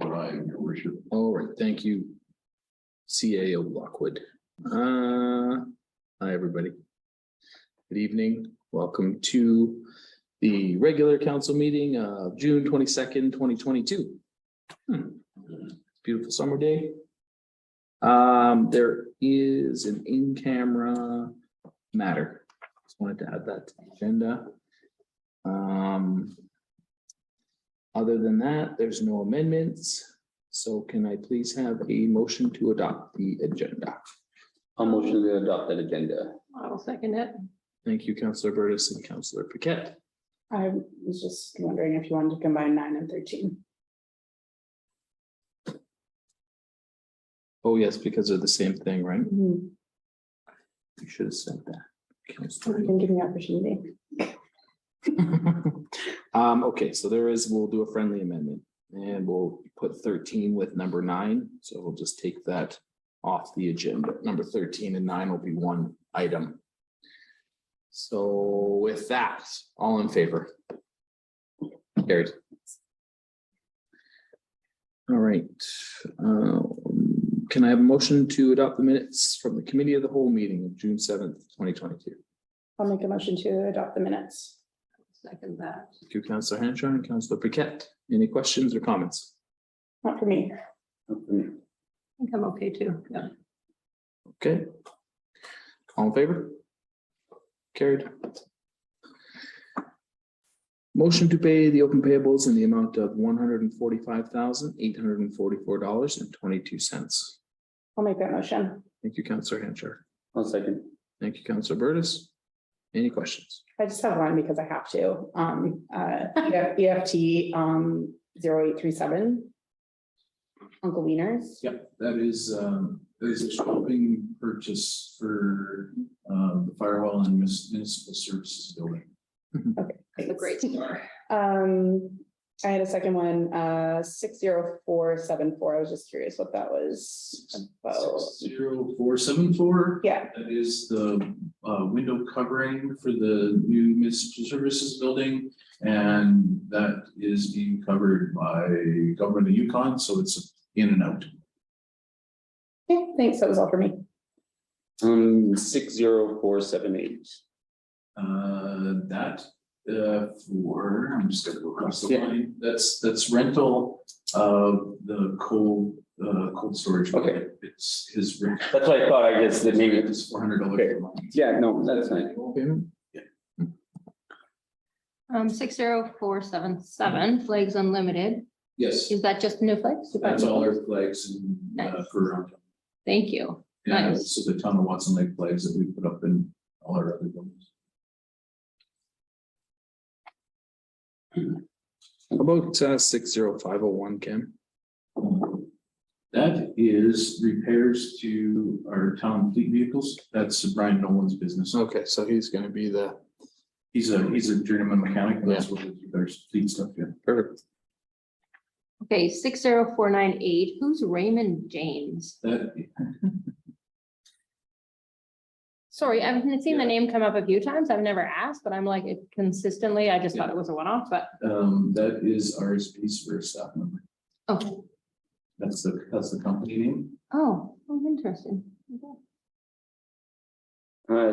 Aye, your worship. All right, thank you. CAO Lockwood. Hi, everybody. Good evening. Welcome to the regular council meeting of June 22nd, 2022. Beautiful summer day. There is an in-camera matter. Just wanted to add that to the agenda. Other than that, there's no amendments. So can I please have a motion to adopt the agenda? I'll motion to adopt that agenda. I'll second it. Thank you, Councillor Burtis and Councillor Paquette. I was just wondering if you wanted to combine 9 and 13. Oh, yes, because they're the same thing, right? You You should have said that. can give me the opportunity. Okay, so we'll do a friendly amendment and we'll put 13 with number 9. So we'll just take that off the agenda. Number 13 and 9 will be one item. So with that, all in favor? Carried. All right. Can I have a motion to adopt the minutes from the committee of the whole meeting of June 7th, 2022? I'll make a motion to adopt the minutes. Second that. Thank you, Councillor Hanchar and Councillor Paquette. Any questions or comments? Not for me. I think I'm okay too. Yeah. Okay. All in favor? Carried. Motion to pay the open payables in the amount of $145,844.22. I'll make that motion. Thank you, Councillor Hanchar. I'll second. Thank you, Councillor Burtis. Any questions? I just have one because I have to. EFT 0837. Uncle Wieners. Yep, that is a shopping purchase for the firewall and municipal services building. Okay. That's a great start. I had a second one, 60474. I was just curious what that was about. 60474. Yeah, That is the window covering for the new municipal services building. And that is being covered by Government of Yukon, so it's in and out. yeah, thanks. That was all for me. 60478. That I'm just gonna go across the Yeah. line. That's rental of the cold storage. Okay. It's his rent. That's what I thought. I guess the name It's $400 Okay. a month. Yeah, no, that's fine. Payment? 60477 Flags Unlimited. Yes, Is that just new flags? that's all our flags and Nice. for around town. Thank you. Yeah, Nice. so the town of Watson Lake flags that we put up in all our other buildings. How about 60501, Ken? That is repairs to our town fleet vehicles. That's Brian Nolan's business. Okay, so he's gonna be the He's a journeyman mechanic. And that's what our fleet stuff. Yeah. perfect. Okay, 60498. Who's Raymond James? That Sorry, I've seen the name come up a few times. I've never asked, but I'm like it consistently. I just thought it was a one-off, but that is RSP's for a staff member. oh, That's the company name. oh, interesting. Okay.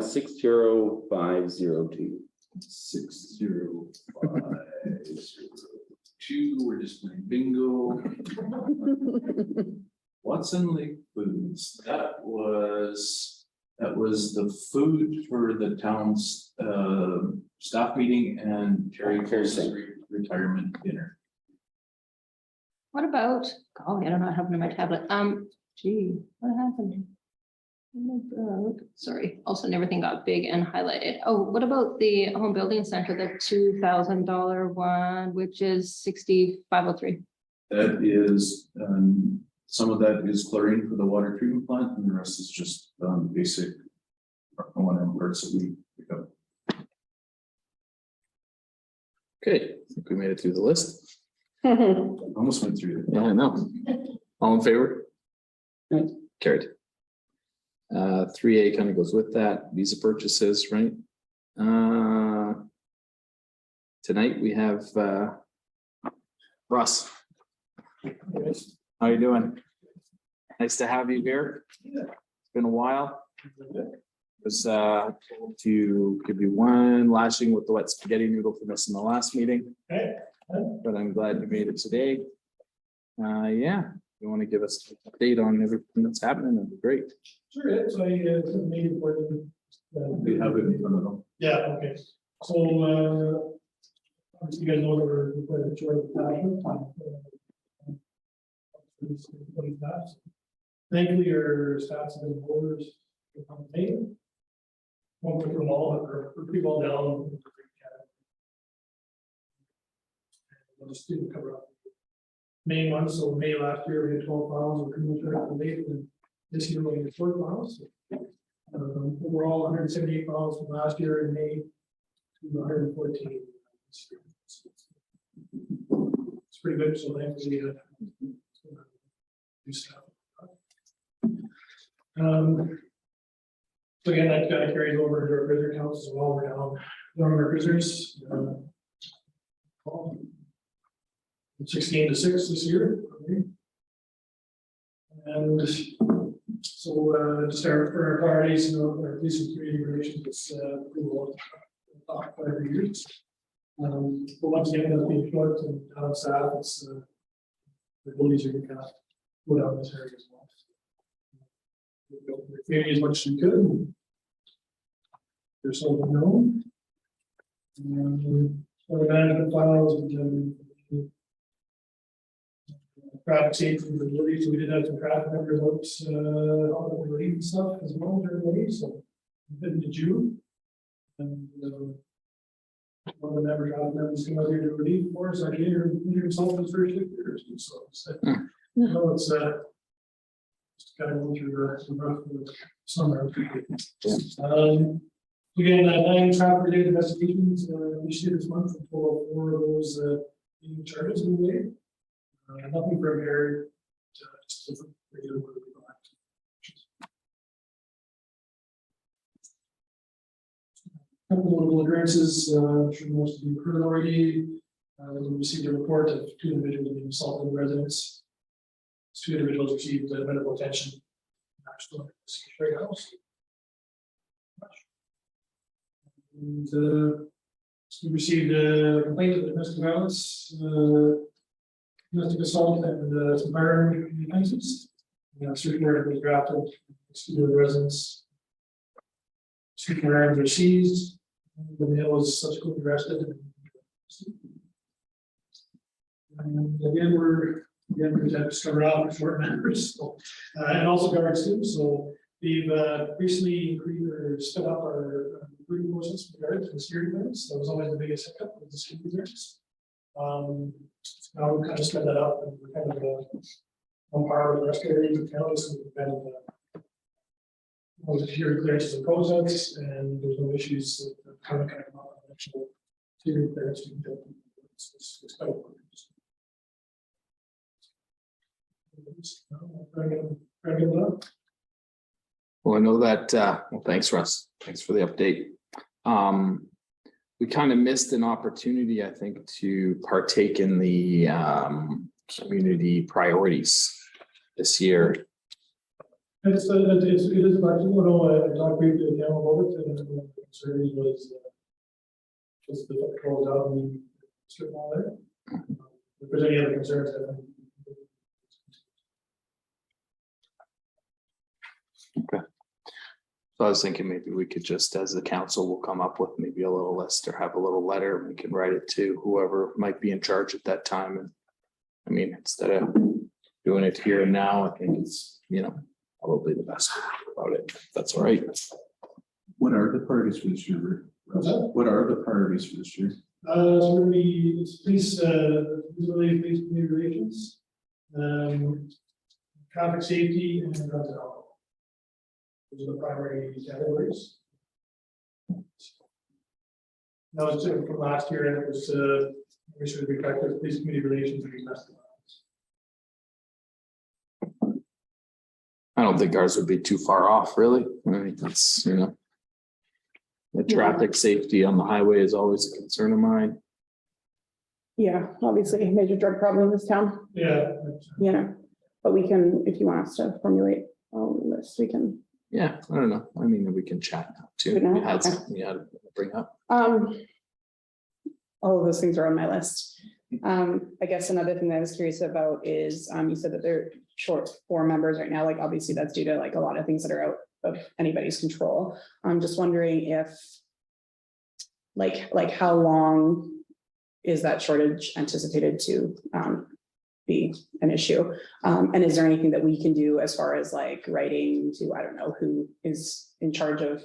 60502. 60502. We're just playing bingo. Watson Lake Foods. That was the food for the town's staff meeting and Terry Pierce's retirement dinner. What about, oh, I don't know what happened to my tablet. Gee, what happened? What about- Sorry, all of a sudden everything got big and highlighted. Oh, what about the home building center, the $2,000 one, which is 6503? That is, some of that is chlorine for the water treatment plant and the rest is just basic O&M parts that we pick up. Okay, I think we made it through the list. Almost went through it. Yeah, I know. All in favor? Right. Carried. 3A kind of goes with that. Visa purchases, right? Tonight we have Russ. How you doing? Nice to have you here. It's been a while. Was to give you one lashing with the wet spaghetti noodle for missing the last meeting. But I'm glad you made it today. Yeah, you want to give us an update on everything that's happening, that'd be great. Sure, yeah, so I made it for them. We have it in front of them. Yeah, okay, so, obviously you guys know that we're quite a short of time. Thankfully, our staffs have been orders to accommodate. Won't go through them all, but we're pretty well down. We'll just do cover up. Main one, so May last year, we had 12 files, we're pretty much up to date, and this year we have 4 files. Overall, 178 files from last year in May to 114. It's pretty good, so thankfully, do stuff. So again, that kind of carries over to our prisoner counts as well. We're down on our prisoners. 16 to 6 this year. Okay. And so to start for our priorities, our police and community relations, it's we will talk about every year. But once again, that's being short and out of staff, it's the abilities are kind of put out in this area as well. Maybe as much as we could. There's something known. For the management files, we can traffic safety abilities. We did have some traffic members out on the relief and stuff as well during the day, so into June. And one of the members came out here to relief for us, actually, you're consultants for 6 years. So no, it's just kind of going through some rough summer. Again, 9 traffic related investigations this year, this month, and 4 of those being charges in the way. Nothing from here. Just regular work. Couple of notable occurrences, I'm sure most of you heard already. We received a report of 2 individuals being assaulted in residence. 2 individuals received medical attention. Straight house. And we received a complaint of domestic violence, domestic assault, and some firearm offenses. Certain order was drafted, excluded the residence. 2 firearms were seized. The male was subsequently arrested. And again, we're going to discover out short members, so, and also guards too. So we've recently sped up our recruiting process with guards and security guards. That was always the biggest hiccup with the security guards. Now we kind of sped that up, and we're kind of on par with the rest of the areas of town. So we've kind of the security clearances and process, and there's no issues that kind of come up on actual security clearance. It's quite important. Well, I know that, well, thanks, Russ. Thanks for the update. We kind of missed an opportunity, I think, to partake in the community priorities this year. It is about, I talked briefly with Daniel about it, and the concern was just the close out and strip mall there. If there's any other concerns, I think. Okay. So I was thinking maybe we could just, as the council, will come up with maybe a little list or have a little letter. We can write it to whoever might be in charge at that time. And I mean, instead of doing it here and now, I think it's, probably the best about it. That's all right. What are the priorities for this year? What's that? What are the priorities for this year? So it's police, police community relations, traffic safety, and drugs and alcohol. Those are the primary categories. That was from last year, and it was we should be effective police community relations and domestic violence. I don't think ours would be too far off, really. I think that's, the traffic safety on the highway is always a concern of mine. Yeah, obviously a major drug problem in this town, Yeah. you know, but we can, if you want us to formulate a list, we can. Yeah, I don't know. I mean, we can chat now too. Good now? We had Okay. something we had to bring up. All of those things are on my list. I guess another thing that I was curious about is, you said that they're short 4 members right now, like obviously that's due to like a lot of things that are out of anybody's control. I'm just wondering if like how long is that shortage anticipated to be an issue? And is there anything that we can do as far as like writing to, I don't know, who is in charge of,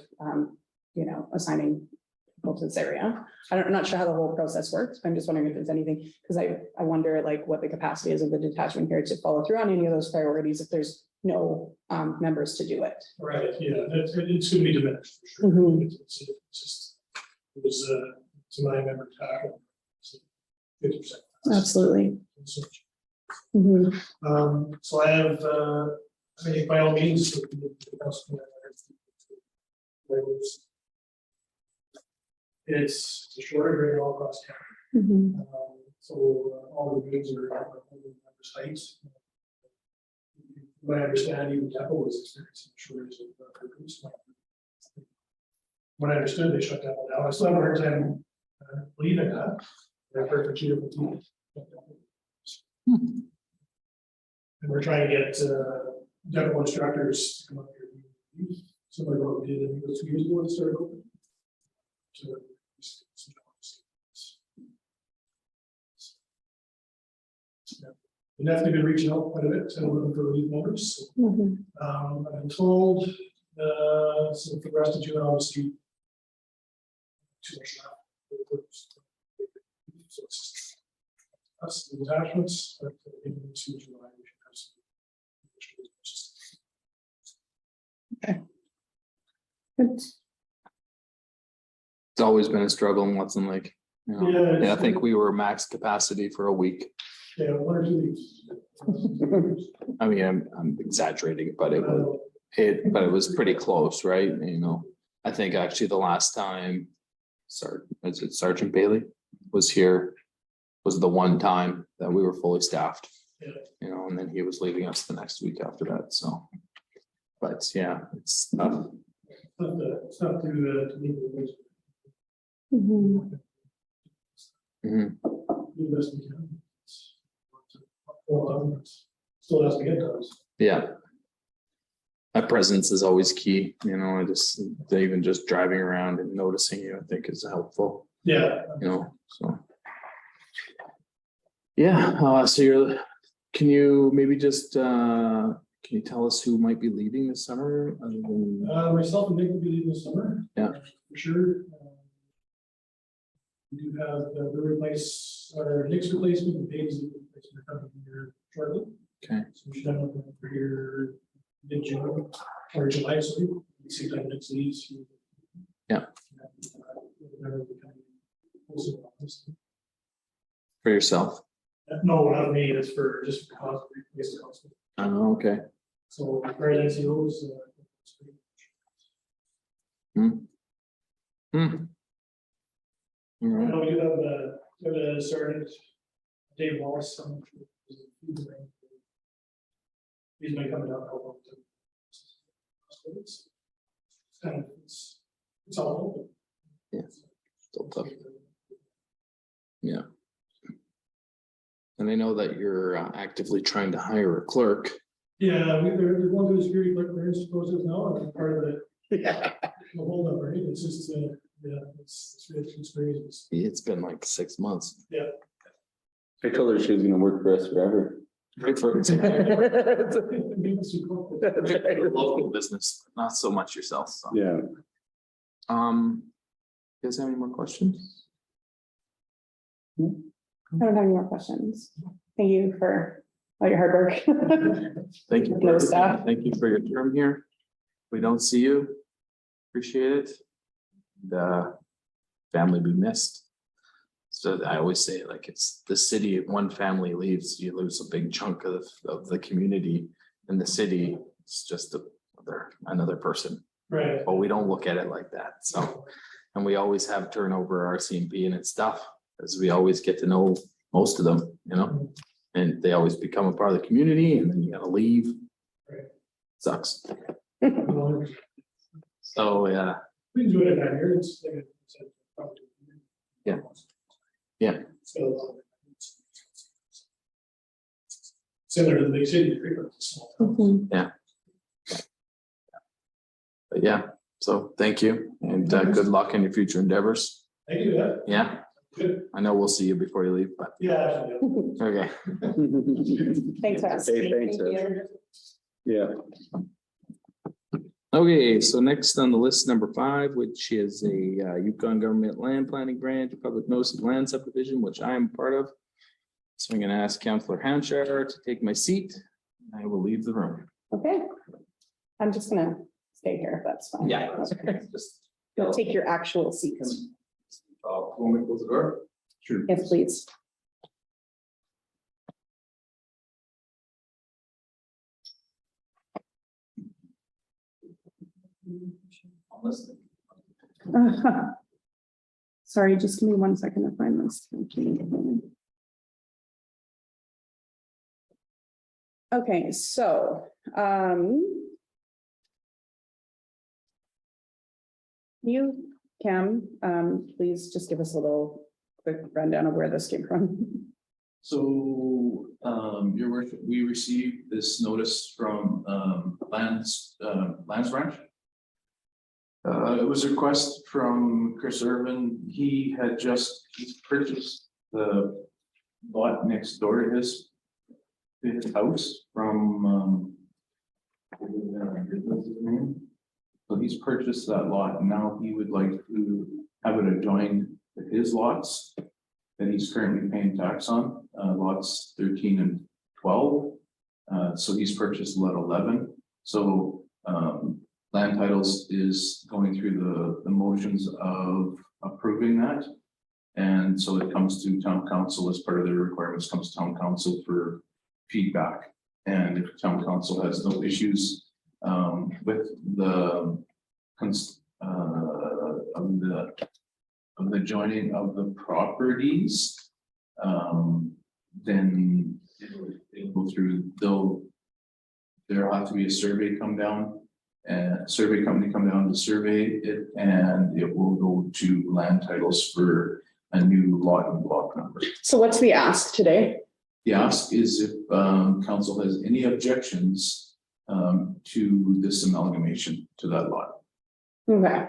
you know, assigning people to this area? I'm not sure how the whole process works. I'm just wondering if there's anything, because I wonder like what the capacity is of the detachment here to follow through on any of those priorities if there's no members to do it. Right, yeah, it's gonna be diminished. for sure. Mhm. It's just, it was, to my memory, 50%. Absolutely. Mhm. So I have, I mean, by all means. It's a shortage rate all across town. Mhm. So all the means are members' heights. My understanding, Depot was experiencing a shortage of recruits. When I understood, they shut that one down. I still haven't heard them leaving that. I've heard from 2 different people. And we're trying to get Depot instructors to come up here. Similar to what we did in those 2 years ago when it started open. To- Yeah. We've definitely been reaching out quite a bit, so looking for lead members. Mhm. I've been told, so for the rest of June, obviously. Too much left. So it's just us, the attachments, but into July, we should have some. Good. It's always been a struggle in Watson Lake. You know? Yeah, Yeah, I think we were max capacity for a week. Yeah, 1 or 2 weeks. I mean, I'm exaggerating, but it was pretty close, right? You know, I think actually the last time Sergeant Bailey was here was the one time that we were fully staffed. Yeah. You know, and then he was leaving us the next week after that, so. But yeah, it's tough. It's not to meet the ways. Mhm. Mhm. Do the best we can. Well, still has to get those. Yeah. My presence is always key, you know, even just driving around and noticing you, I think is helpful, Yeah. you know, so. Yeah, can you maybe just, can you tell us who might be leaving this summer? Other than- Myself and Nick will be leaving this summer. Yeah. For sure. We do have Nick's replacement and Paige's replacement coming here shortly. Okay. So we should have them for here mid-June or July, so we see that next leaves. Yeah. For yourself? No, not me, it's for just for cost, replace the cost. Oh, okay. So where NCOs. All right. We do have the Sergeant Dave Wallace. He's been coming down. To help out with the- It's kind of, it's all open. Yeah. Still tough. Yeah. And I know that you're actively trying to hire a clerk. Yeah, there's one of the security clerk clearance process now, and part of the whole up, right? It's just, yeah, it's really experience. It's been like 6 months. I told her she was gonna work for us forever. Great for local business, not so much yourself, so. Yeah. You guys have any more questions? I don't have any more questions. Thank you for all your hard work. Thank you. No staff. Thank you for your term here. We don't see you. Appreciate it. The family be missed. So I always say, like, it's the city, if one family leaves, you lose a big chunk of the community. In the city, it's just another person. Right. But we don't look at it like that, so. And we always have turnover RCMP and it's tough, as we always get to know most of them, you know? And they always become a part of the community and then you gotta leave. Right. Sucks. Well, So, yeah, we enjoy it down here, it's like I said, probably. Yeah. Yeah. So. Similar to the big city, Freeport, it's small town. but yeah, so thank you and good luck in your future endeavors. Thank you, yeah, Yeah, good, I know we'll see you before you leave, but, yeah. okay. Thanks, Wes. Hey, thanks, Thank Wes. you. Yeah, Okay, so next on the list, number 5, which is a Yukon Government Land Planning Grant, Public Notice of Land Subdivision, which I am part of. So I'm gonna ask Councillor Hanchar to take my seat. I will leave the room. Okay. I'm just gonna stay here, if that's fine. Just. You'll take your actual seats. Want me to close the door? Sure. Yes, please. Sorry, just give me 1 second to find this. Okay, so, you, Cam, please just give us a little quick rundown of where this came from. So, your worship, we received this notice from, Lands Branch. It was a request from Chris Irvin. He's purchased the lot next door to his house from, what was his name? So he's purchased that lot and now he would like to have it adjoined to his lots that he's currently paying tax on, lots 13 and 12. So he's purchased lot 11. So Land Titles is going through the motions of approving that. And so it comes to town council as part of their requirements, comes to town council for feedback. And if town council has no issues with the of the joining of the properties, then it'll go through, there'll have to be a survey come down and survey company come down to survey it, and it will go to Land Titles for a new lot and block number. So what's the ask today? The ask is if council has any objections to this amalgamation to that lot. Okay.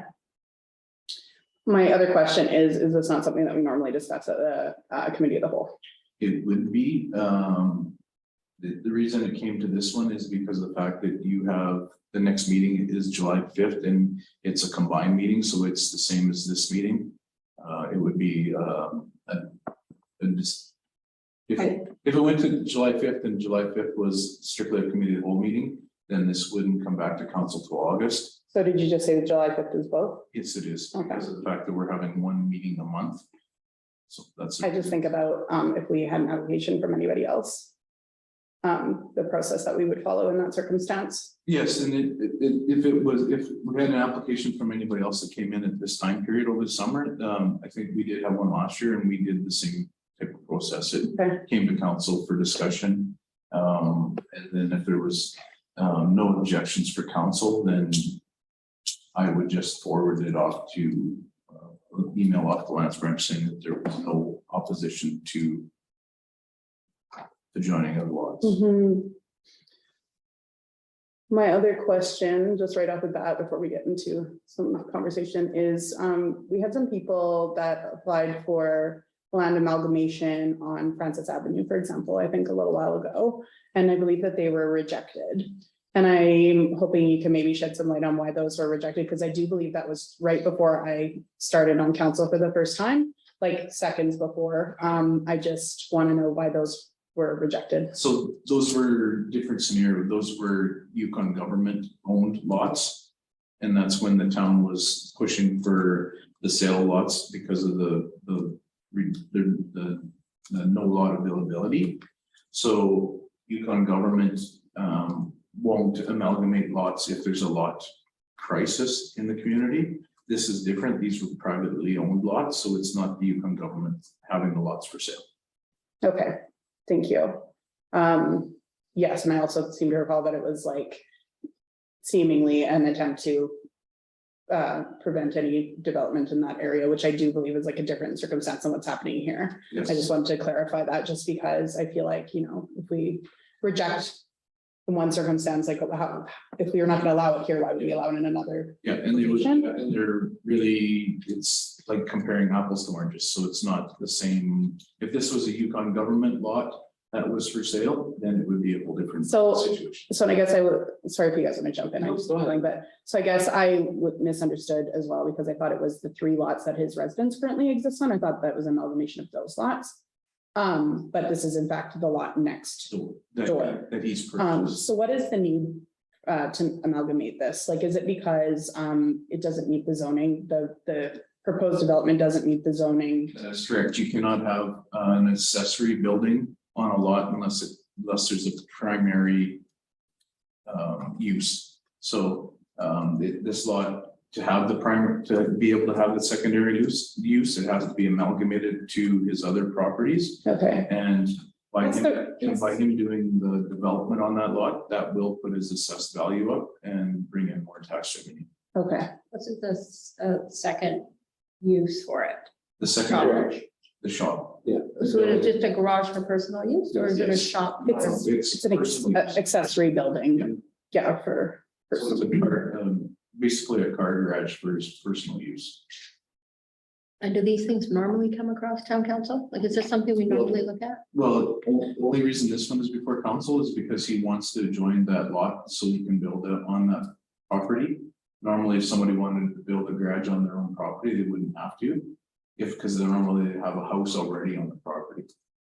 My other question is this not something that we normally discuss at the committee of the whole? It would be, the reason it came to this one is because of the fact that you have, the next meeting is July 5th and it's a combined meeting, so it's the same as this meeting. It would be, if it went to July 5th and July 5th was strictly a committee of the whole meeting, then this wouldn't come back to council till August. So did you just say that July 5th is both? Yes, it is, Okay. because of the fact that we're having one meeting a month. So that's. I just think about if we had an application from anybody else. The process that we would follow in that circumstance. Yes, and if we had an application from anybody else that came in at this time period over the summer, I think we did have one last year and we did the same type of process. It Okay. came to council for discussion. And then if there was no objections for council, then I would just forward it off to email off the Lands Branch saying that there was no opposition to the joining of lots. Mhm. My other question, just right off the bat, before we get into some conversation, is we had some people that applied for land amalgamation on Francis Avenue, for example, I think a little while ago, and I believe that they were rejected. And I'm hoping you can maybe shed some light on why those were rejected, because I do believe that was right before I started on council for the first time, like seconds before. I just want to know why those were rejected. So those were different scenarios. Those were Yukon government owned lots. And that's when the town was pushing for the sale lots because of the no lot availability. So Yukon government won't amalgamate lots if there's a lot crisis in the community. This is different. These were privately owned lots, so it's not the Yukon government having the lots for sale. Okay, thank you. Yes, and I also seem to recall that it was like seemingly an attempt to prevent any development in that area, which I do believe is like a different circumstance than what's happening here. I just Yes, wanted to clarify that just because I feel like, if we reject in one circumstance, like how, if we are not gonna allow it here, why would we allow it in another? yeah, and they would, Location? and they're really, it's like comparing apples to oranges, so it's not the same. If this was a Yukon government lot that was for sale, then it would be a whole different So- situation. So I guess I would, sorry if you guys want to jump in, I'm No, just go ahead. feeling, but, so I guess I misunderstood as well, because I thought it was the 3 lots that his residence currently exists on, I thought that was an amalgamation of those lots. But this is in fact the lot next. So Door. that he's purchased. So what is the need to amalgamate this? Like, is it because it doesn't meet the zoning, the proposed development doesn't meet the zoning? That's correct. You cannot have an accessory building on a lot unless there's a primary use. So this lot, to have the primary, to be able to have the secondary use, it has to be amalgamated to his other properties. Okay, And by What's him, the- and by him doing the development on that lot, that will put his assessed value up and bring in more tax revenue. okay. What's the second use for it? The second, the shop. So is it just a garage for personal use or is it a Yes. shop? It's- It's an personal use. accessory building, yeah, for. So it's a car, basically a car garage for his personal use. And do these things normally come across town council? Like, is this something we normally look at? Well, the only reason this one is before council is because he wants to join that lot so he can build it on that property. Normally, if somebody wanted to build a garage on their own property, they wouldn't have to. Because they normally have a house already on the property.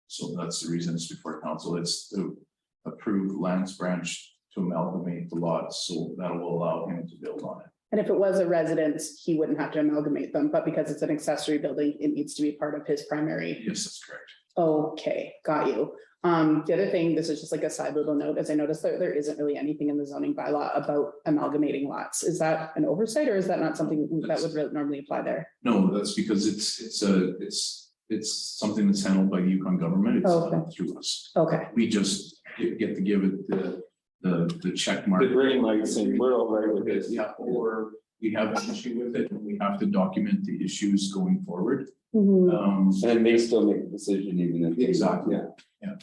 So that's the reason it's before council. It's to approve Lance Branch to amalgamate the lots, so that will allow him to build on it. And if it was a residence, he wouldn't have to amalgamate them, but because it's an accessory building, it needs to be part of his primary. Yes, that's correct. Okay, got you. The other thing, this is just like a side little note, as I noticed that there isn't really anything in the zoning bylaw about amalgamating lots. Is that an oversight or is that not something that would really normally apply there? No, that's because it's something that's handled by the Yukon government. It's Oh, not through us. Okay, We just get to give it the check mark. The green light saying we're all right with this. Yeah, or we have an issue with it and we have to document the issues going forward. Mhm. And they still make a decision even if. Exactly. Yeah,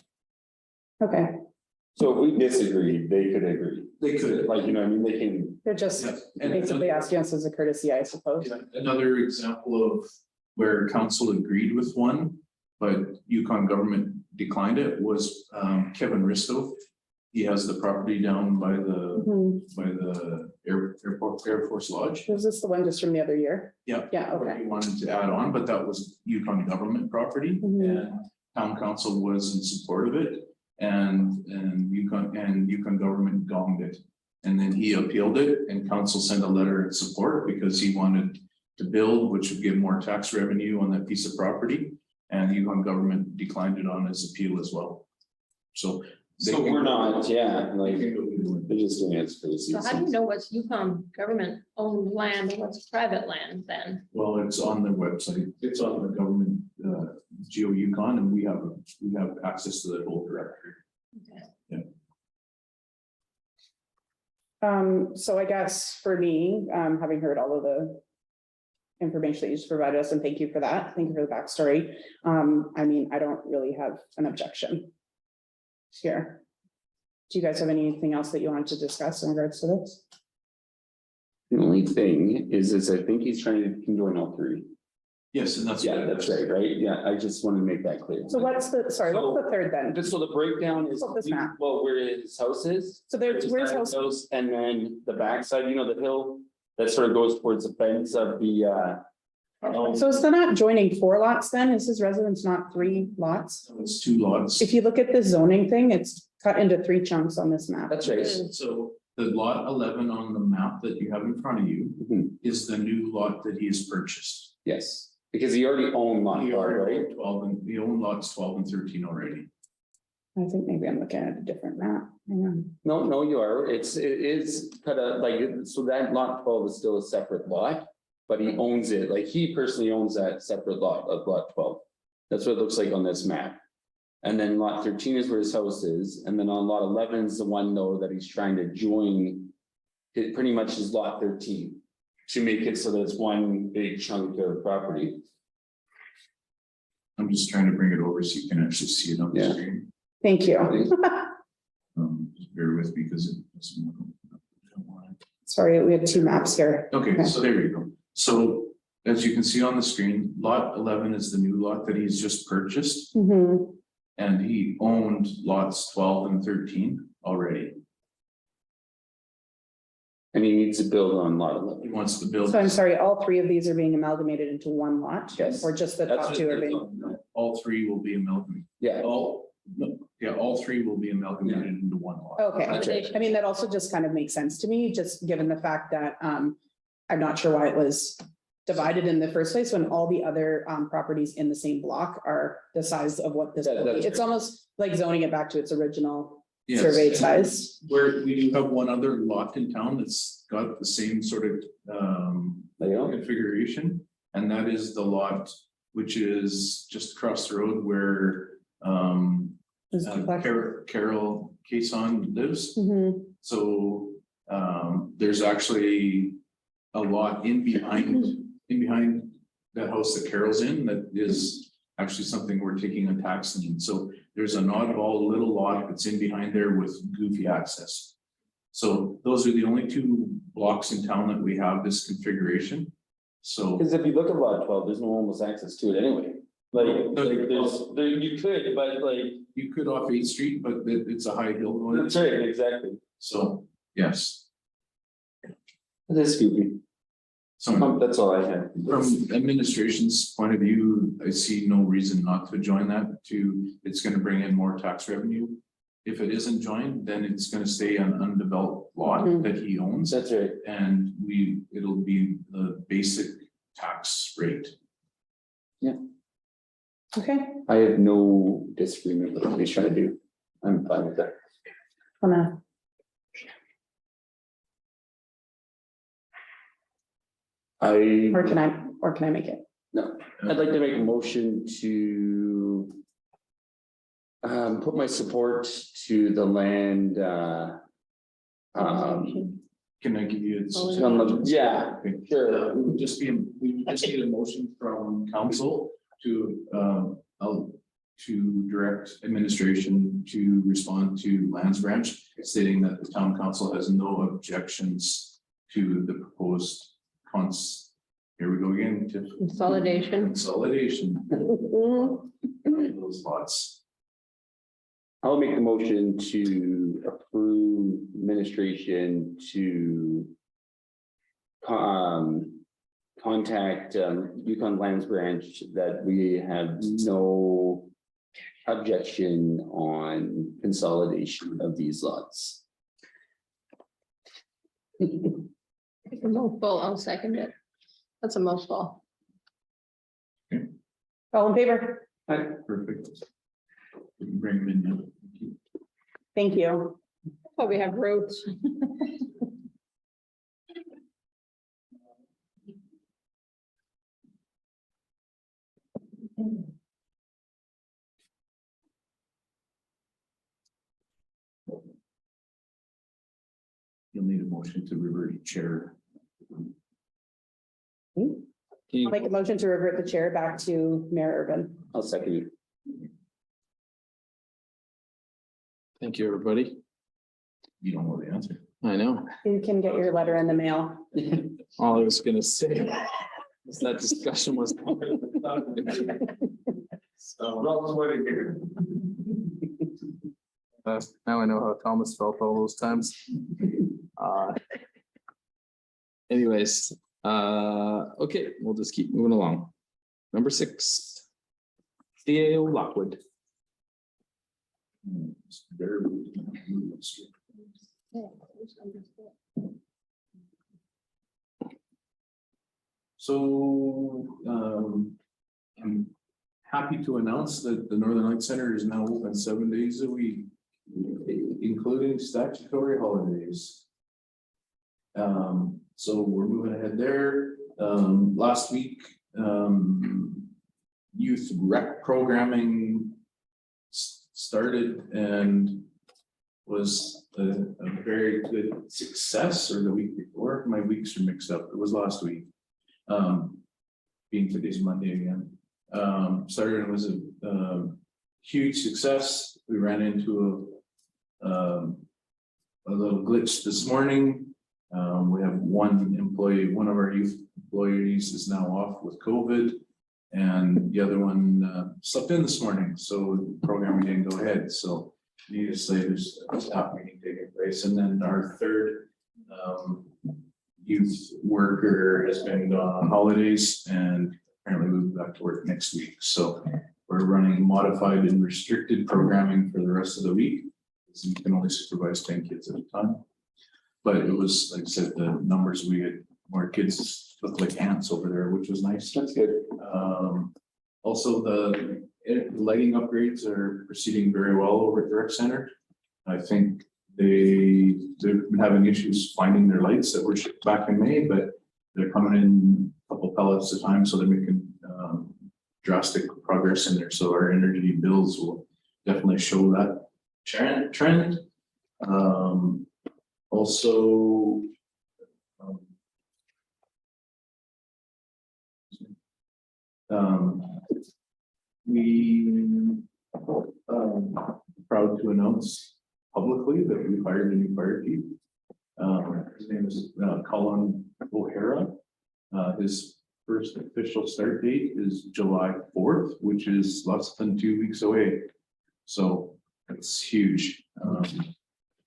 Okay, so if we disagree, they could agree, They could. like, I mean, they can. they're just Yeah, and- basically asking us as a courtesy, I suppose. Yeah, another example of where council agreed with one, but Yukon government declined it was Kevin Risto. He has the property down by the Mhm. Air Force Lodge. Was this the one just from the other year? Yeah. Yeah, What okay. he wanted to add on, but that was Yukon government property Mhm. and town council was in support of it. And Yukon government gonged it. And then he appealed it and council sent a letter in support because he wanted to build, which would give more tax revenue on that piece of property. And the Yukon government declined it on his appeal as well. So. So we're not, yeah, They like, can go either way. they're just doing it for the So how do season. you know what's Yukon government owned land and what's private land then? Well, it's on their website. It's on the government, Geo Yukon, and we have access to that whole directory. So I guess for me, having heard all of the information that you just provided us, and thank you for that. Thank you for the backstory. I mean, I don't really have an objection here. Do you guys have anything else that you wanted to discuss in regards to this? The only thing is I think he's trying to join all 3. Yes, and that's. Yeah, that's right? Yeah, I just want to make that clear. So what's the, sorry, what's the third then? So the breakdown is, Pull this map. well, where his house is. So there's, where's house? Goes, and then the backside, the hill that sort of goes towards the fence of the, So is that not joining 4 lots then? Is his residence not 3 lots? It's 2 lots. If you look at the zoning thing, it's cut into 3 chunks on this map. that's right. So the lot 11 on the map that you have in front of you Mhm. is the new lot that he has purchased. Yes, because he already owned lot He 12, already right? owned 12 and the own lots 12 and 13 already. I think maybe I'm looking at a different map. Hang on. No, you are. It is kind of like, so that lot 12 is still a separate lot. But he owns it, like he personally owns that separate lot of lot 12. That's what it looks like on this map. And then lot 13 is where his house is, and then on lot 11 is the one though that he's trying to join. It pretty much is lot 13 to make it so that it's one big chunk of property. I'm just trying to bring it over so you can actually see it on the Yeah. screen. Thank you. Just bear with me because it doesn't. Sorry, we have two maps here. Okay, so there you go. So as you can see on the screen, lot 11 is the new lot that he's just purchased. Mhm. And he owned lots 12 and 13 already. And he needs to build on lot He 11. wants to build. So I'm sorry, all three of these are being amalgamated into one lot? Yes. Or just the That's top what two are it being? is. All three will be amalgamated. Yeah, All three will be amalgamated into one lot. Okay, That's right. I mean, that also just kind of makes sense to me, just given the fact that, I'm not sure why it was divided in the first place when all the other, properties in the same block are the size of what this, That- that's it's almost like zoning it back to its original Yes. surveyed size. Where we do have one other lot in town that's got the same sort of layout. configuration. And that is the lot, which is just across the road where Is it like- Carol Cason lives. Mhm. So there's actually a lot in behind that house that Carol's in that is actually something we're taking a tax lien. So there's an oddball little lot that's in behind there with goofy access. So those are the only two blocks in town that we have this configuration. So Because if you look at lot 12, there's no almost access to it anyway. Like you could, but like, you could off 8th Street, but it's a high hill going. that's right, exactly. So, yes. That's stupid. So That's all I have. from administration's point of view, I see no reason not to join that it's gonna bring in more tax revenue. If it isn't joined, then it's gonna stay an undeveloped lot Mhm. that he owns. That's right. And it'll be the basic tax rate. Okay, I have no disagreement with what he's trying to do. I'm fine with that. wanna, or can I make it? I'd like to make a motion to put my support to the land, Can I give you? yeah, Okay. sure. We would just need a motion from council to direct administration to respond to Lands Branch, stating that the town council has no objections to the proposed here we go again, to Consolidation. consolidation of those lots. I'll make the motion to approve administration to contact Yukon Lands Branch that we have no objection on consolidation of these lots. It's a mouthful, I'll second it. That's a mouthful. All in favor? Perfect. We can bring them in now. Thank you. Oh, we have roads. You'll need a motion to revert to chair. I'll make a motion to revert the chair back to Mayor Urban. I'll second it. Thank you, everybody. You don't know the answer. I know. You can get your letter in the mail. All I was gonna say is that discussion was. Now I know how Thomas felt all those times. Anyways, okay, we'll just keep moving along. Number 6. CAO Lockwood. So, I'm happy to announce that the Northern Light Center is now open 7 days a week, including statutory holidays. So we're moving ahead there. Last week, youth rec programming started and was a very good success, or the week before. My weeks are mixed up. It was last week. Being today's Monday again. Started and was a huge success. We ran into a little glitch this morning. We have one employee, one of our youth employees is now off with COVID. And the other one slept in this morning, so the program didn't go ahead. So needless to say, there's a staff meeting taking place. And then our third youth worker has been on holidays and apparently moved back to work next week. So we're running modified and restricted programming for the rest of the week. So you can only supervise 10 kids at a time. But it was, like I said, the numbers, we had more kids looked like ants over there, which was nice. That's good. Also, the lighting upgrades are proceeding very well over at the rec center. I think they've been having issues finding their lights that were shipped back in May, but they're coming in a couple pellets at a time, so they're making drastic progress in there. So our energy bills will definitely show that trend. Also, we proud to announce publicly that we hired a new fire chief. His name is Colin O'Hara. His first official start date is July 4th, which is less than 2 weeks away. So it's huge.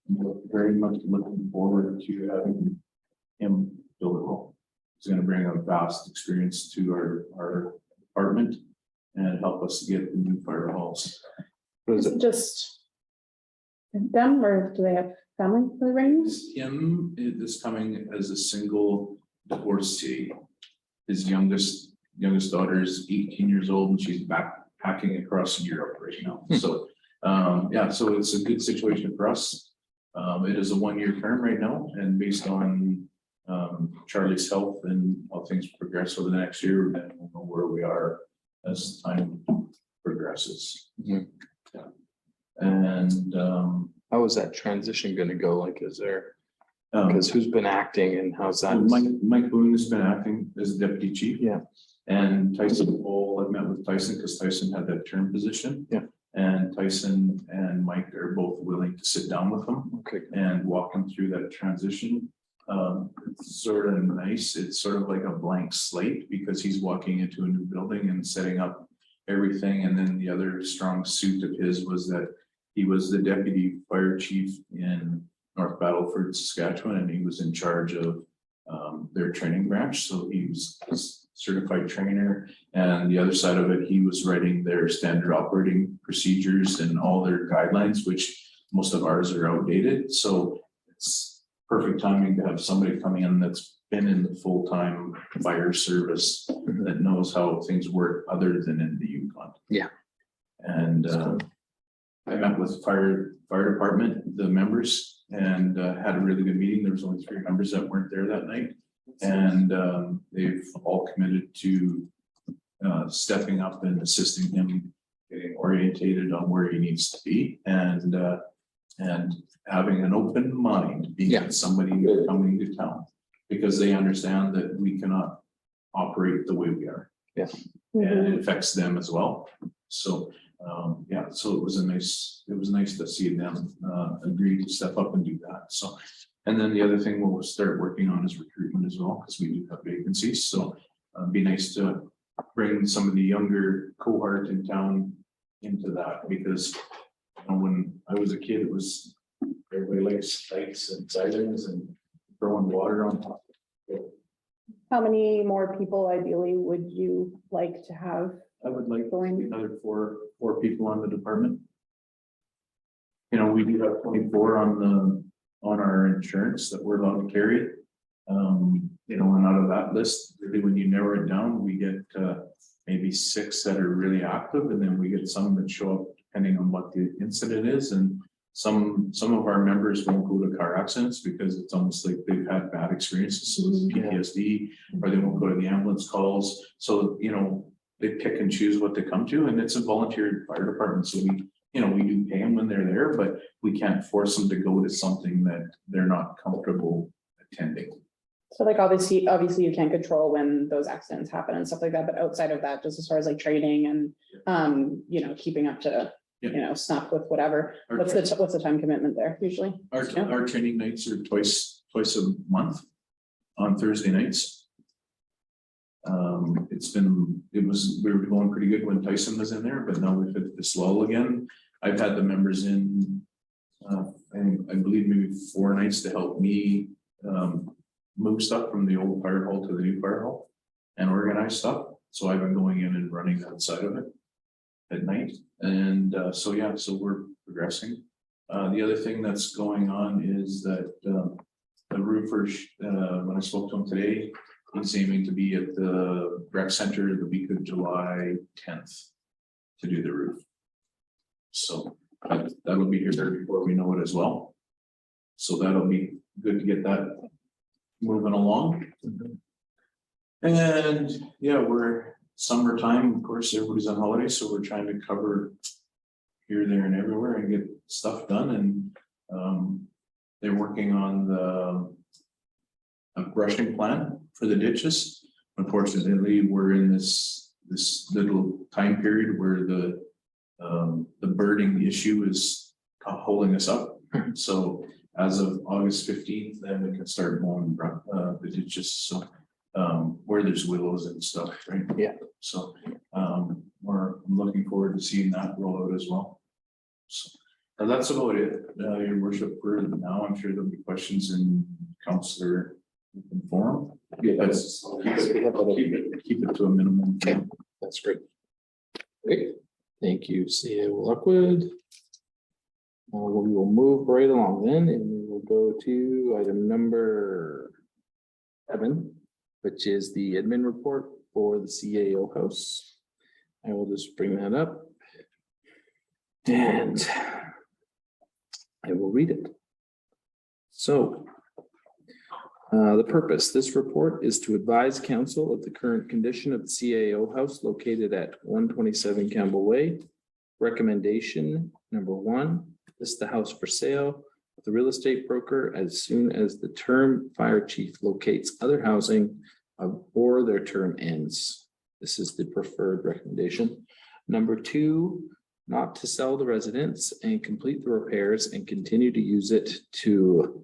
We're very much looking forward to having him fill the role. He's going to bring a vast experience to our department and help us get the new fire halls. What is Is it? it just them, or do they have family arrangements? Him is coming as a single divorcee. His youngest daughter is 18 years old and she's backpacking across Europe right now. So yeah, so it's a good situation for us. It is a 1-year term right now, and based on Charlie's health and how things progress over the next year, then we'll know where we are as time progresses. Mhm. Yeah. And How is that transition gonna go? Like, is there, um, because who's been acting and how's that? Mike Boone has been acting as deputy chief. Yeah. And Tyson Cole, I met with Tyson because Tyson had that term position. Yeah. And Tyson and Mike are both willing to sit down with him Okay, and walk him through that transition. It's sort of nice. It's sort of like a blank slate because he's walking into a new building and setting up everything. And then the other strong suit of his was that he was the deputy fire chief in North Battleford, Saskatchewan, and he was in charge of their training branch. So he was a certified trainer, and the other side of it, he was writing their standard operating procedures and all their guidelines, which most of ours are outdated. So it's perfect timing to have somebody coming in that's been in the full-time fire service that knows how things work other than in the Yukon. Yeah. And I met with fire department, the members, and had a really good meeting. There was only 3 members that weren't there that night. And they've all committed to stepping up and assisting him, getting orientated on where he needs to be, and having an open mind, being Yeah. somebody coming to town, because they understand that we cannot operate the way we are. Mm-hmm. And it affects them as well. So yeah, so it was nice to see them agree to step up and do that. So, and then the other thing we'll start working on is recruitment as well, because we do have vacancies. So it'd be nice to bring some of the younger cohort in town into that, because when I was a kid, it was everybody likes lights and sirens and throwing water on top. How many more people ideally would you like to have I would like going? another four people on the department. You know, we do have 24 on our insurance that we're allowed to carry. You know, and out of that list, really, when you narrow it down, we get maybe 6 that are really active, and then we get some that show up depending on what the incident is. And some of our members won't go to car accidents because it's almost like they've had bad experiences, so it's PTSD, or they won't go to the ambulance calls. So, you know, they pick and choose what they come to, and it's a volunteer fire department. So we, you know, we do pay them when they're there, but we can't force them to go to something that they're not comfortable attending. So like obviously you can't control when those accidents happen and stuff like that, but outside of that, just as far as like training and, you know, keeping up to, you know, snuff with whatever, what's the time commitment there usually? Our training nights are twice a month on Thursday nights. We were going pretty good when Tyson was in there, but now we've hit this lull again. I've had the members in, I believe maybe 4 nights to help me, move stuff from the old fire hall to the new fire hall and organize stuff. So I've been going in and running that side of it at night. And, so we're progressing. The other thing that's going on is that, the roofer, when I spoke to him today, he's aiming to be at the rec center the week of July 10th to do the roof. So that'll be here there before we know it as well. So that'll be good to get that moving along. And yeah, we're summertime, of course, everybody's on holiday, so we're trying to cover here, there and everywhere and get stuff done. And they're working on a brushing plan for the ditches. Unfortunately, we're in this little time period where the birding issue is holding us up. So as of August 15th, then we can start mowing the ditches. So where there's willows and stuff, right? Yeah. So I'm looking forward to seeing that roll out as well. So that's about it, your worship, for now. I'm sure there'll be questions in councillor forum. Yeah, Keep it to a minimum. Okay. That's great. Great, thank you, CA Lockwood. We will move right along then, and we will go to item number 7, which is the admin report for the CAO house. I will just bring that up. And I will read it. So the purpose, this report is to advise council of the current condition of the CAO house located at 127 Campbell Way. Recommendation number 1, list the house for sale with the real estate broker as soon as the term fire chief locates other housing or their term ends. This is the preferred recommendation. Number 2, not to sell the residence and complete the repairs and continue to use it to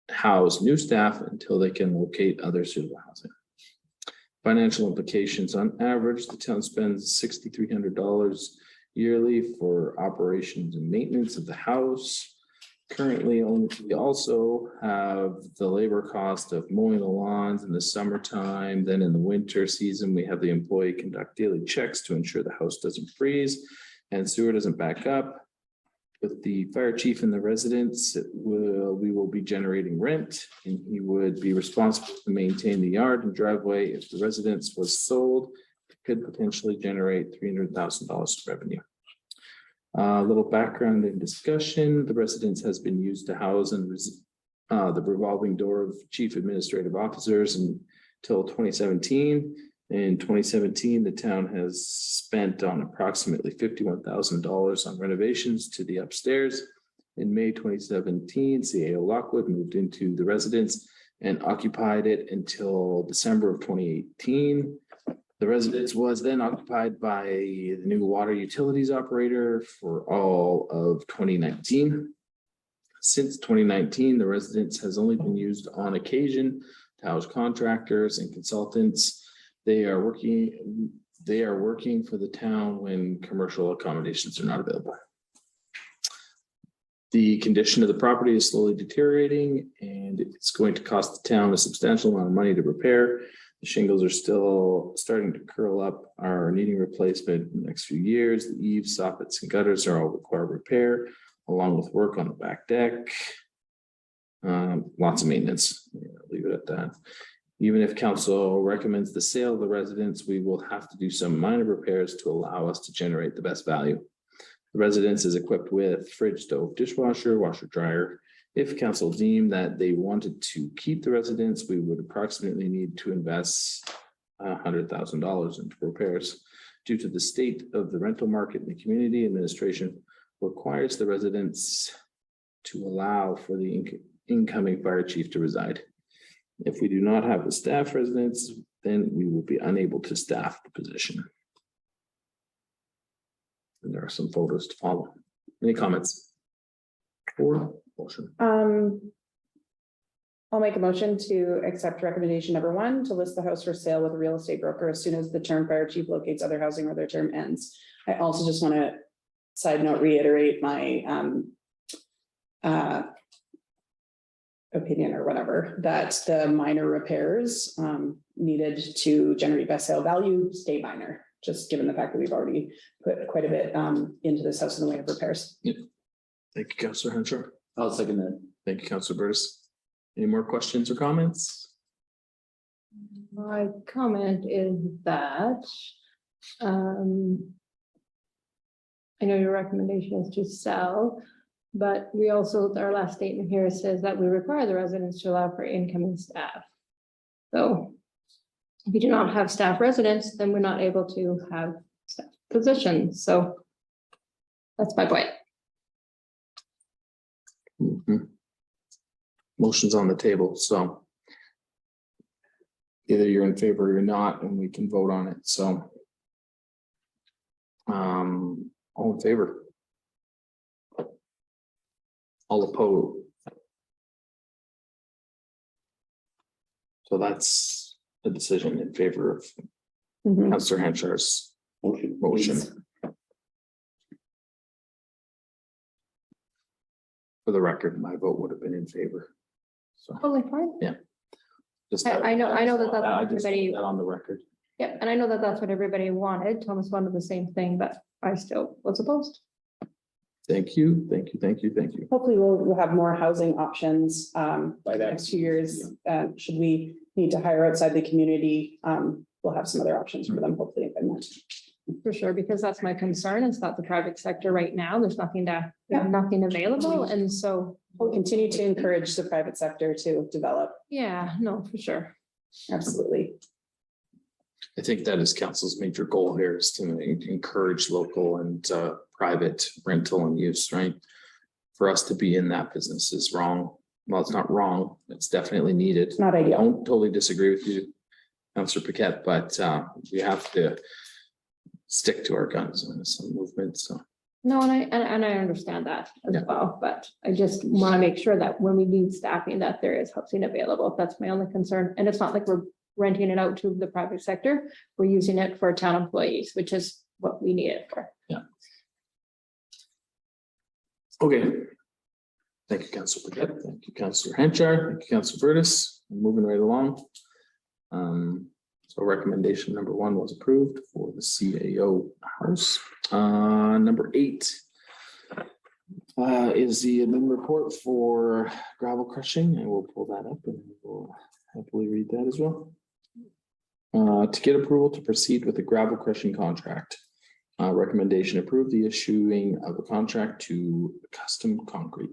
house new staff until they can locate other suitable housing. Financial implications: on average, the town spends $6,300 yearly for operations and maintenance of the house. Currently, we also have the labor cost of mowing the lawns in the summertime. Then in the winter season, we have the employee conduct daily checks to ensure the house doesn't freeze and sewer doesn't back up. With the fire chief in the residence, we will be generating rent, and he would be responsible to maintain the yard and driveway. If the residence was sold, it could potentially generate $300,000 in revenue. A little background and discussion: the residence has been used to house and the revolving door of chief administrative officers until 2017. In 2017, the town has spent on approximately $51,000 on renovations to the upstairs. In May 2017, CAO Lockwood moved into the residence and occupied it until December of 2018. The residence was then occupied by the new water utilities operator for all of 2019. Since 2019, the residence has only been used on occasion to house contractors and consultants. They are working for the town when commercial accommodations are not available. The condition of the property is slowly deteriorating, and it's going to cost the town a substantial amount of money to repair. The shingles are still starting to curl up, are needing replacement in the next few years. The eaves, soffits, and gutters are all require repair, along with work on the back deck. Lots of maintenance. Leave it at that. Even if council recommends the sale of the residence, we will have to do some minor repairs to allow us to generate the best value. The residence is equipped with fridge, stove, dishwasher, washer, dryer. If council deemed that they wanted to keep the residence, we would approximately need to invest $100,000 into repairs. Due to the state of the rental market in the community, administration requires the residents to allow for the incoming fire chief to reside. If we do not have the staff residents, then we will be unable to staff the position. And there are some photos to follow. Any comments? Or motion? I'll make a motion to accept recommendation number 1 to list the house for sale with a real estate broker as soon as the term fire chief locates other housing or their term ends. I also just want to side note reiterate my opinion or whatever, that the minor repairs needed to generate best sale value stay minor, just given the fact that we've already put quite a bit into this house in the way of repairs. Thank you, Councillor Henshaw. I'll second that. Thank you, Councillor Burtis. Any more questions or comments? My comment is that, I know your recommendation is to sell, but we also, our last statement here says that we require the residents to allow for incoming staff. So if we do not have staff residents, then we're not able to have staff positions. So that's my point. Mhm. Motion's on the table, so either you're in favor or you're not, and we can vote on it, so. All in favor? All opposed? So that's a decision in favor of Mhm. Councillor Henshaw's motion. For the record, my vote would have been in favor. So. Totally fine. just I know that that's I just everybody- put that on the record. Yeah, and I know that that's what everybody wanted. Thomas wanted the same thing, but I still was opposed. Thank you, thank you, thank you, thank you. Hopefully we'll have more housing options by the that- next 2 years. Should we need to hire outside the community, we'll have some other options for them, hopefully. If I'm not. For sure, because that's my concern, is that the private sector right now, there's nothing nothing available, and so, We'll continue to encourage the private sector to develop. yeah, no, for sure. Absolutely. I think that is council's major goal here is to encourage local and private rental and use, right? For us to be in that business is wrong. Well, it's not wrong. It's definitely needed. It's not I ideal. don't totally disagree with you, Councillor Paquette, but we have to stick to our guns on some movement, so. No, and I understand that as Yeah. well, but I just want to make sure that when we need staffing, that there is housing available. That's my only concern. And it's not like we're renting it out to the private sector. We're using it for town employees, which is what we need it for. Okay. Thank you, Councillor Paquette. Thank you, Councillor Henchard. Thank you, Councillor Burtis. Moving right along. So recommendation number 1 was approved for the CAO house. Number 8 is the admin report for gravel crushing, and we'll pull that up and we'll happily read that as well. To get approval to proceed with the gravel crushing contract. Recommendation approved the issuing of a contract to Custom Concrete.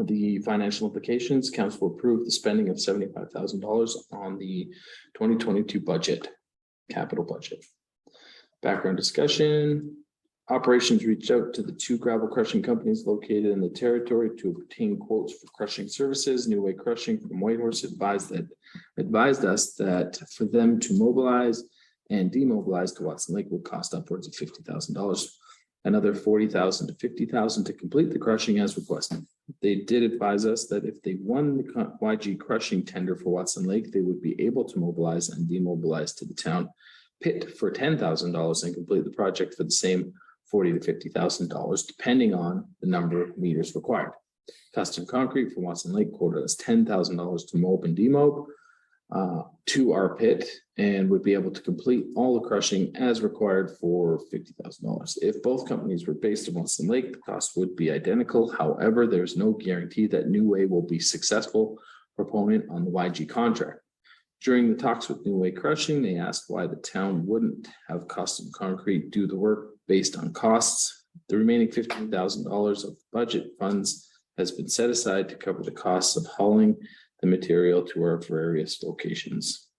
The financial implications, council approved the spending of $75,000 on the 2022 budget, capital budget. Background discussion. Operations reached out to the 2 gravel crushing companies located in the territory to obtain quotes for crushing services. New Way Crushing from Whitehorse advised us that for them to mobilize and demobilize to Watson Lake would cost upwards of $50,000. Another $40,000 to $50,000 to complete the crushing as requested. They did advise us that if they won the YG crushing tender for Watson Lake, they would be able to mobilize and demobilize to the town pit for $10,000 and complete the project for the same $40,000 to $50,000, depending on the number of meters required. Custom Concrete from Watson Lake quoted us $10,000 to mob and demob to our pit and would be able to complete all the crushing as required for $50,000. If both companies were based in Watson Lake, the cost would be identical. However, there's no guarantee that New Way will be successful proponent on the YG contract. During the talks with New Way Crushing, they asked why the town wouldn't have Custom Concrete do the work based on costs. The remaining $15,000 of budget funds has been set aside to cover the costs of hauling the material to our various locations.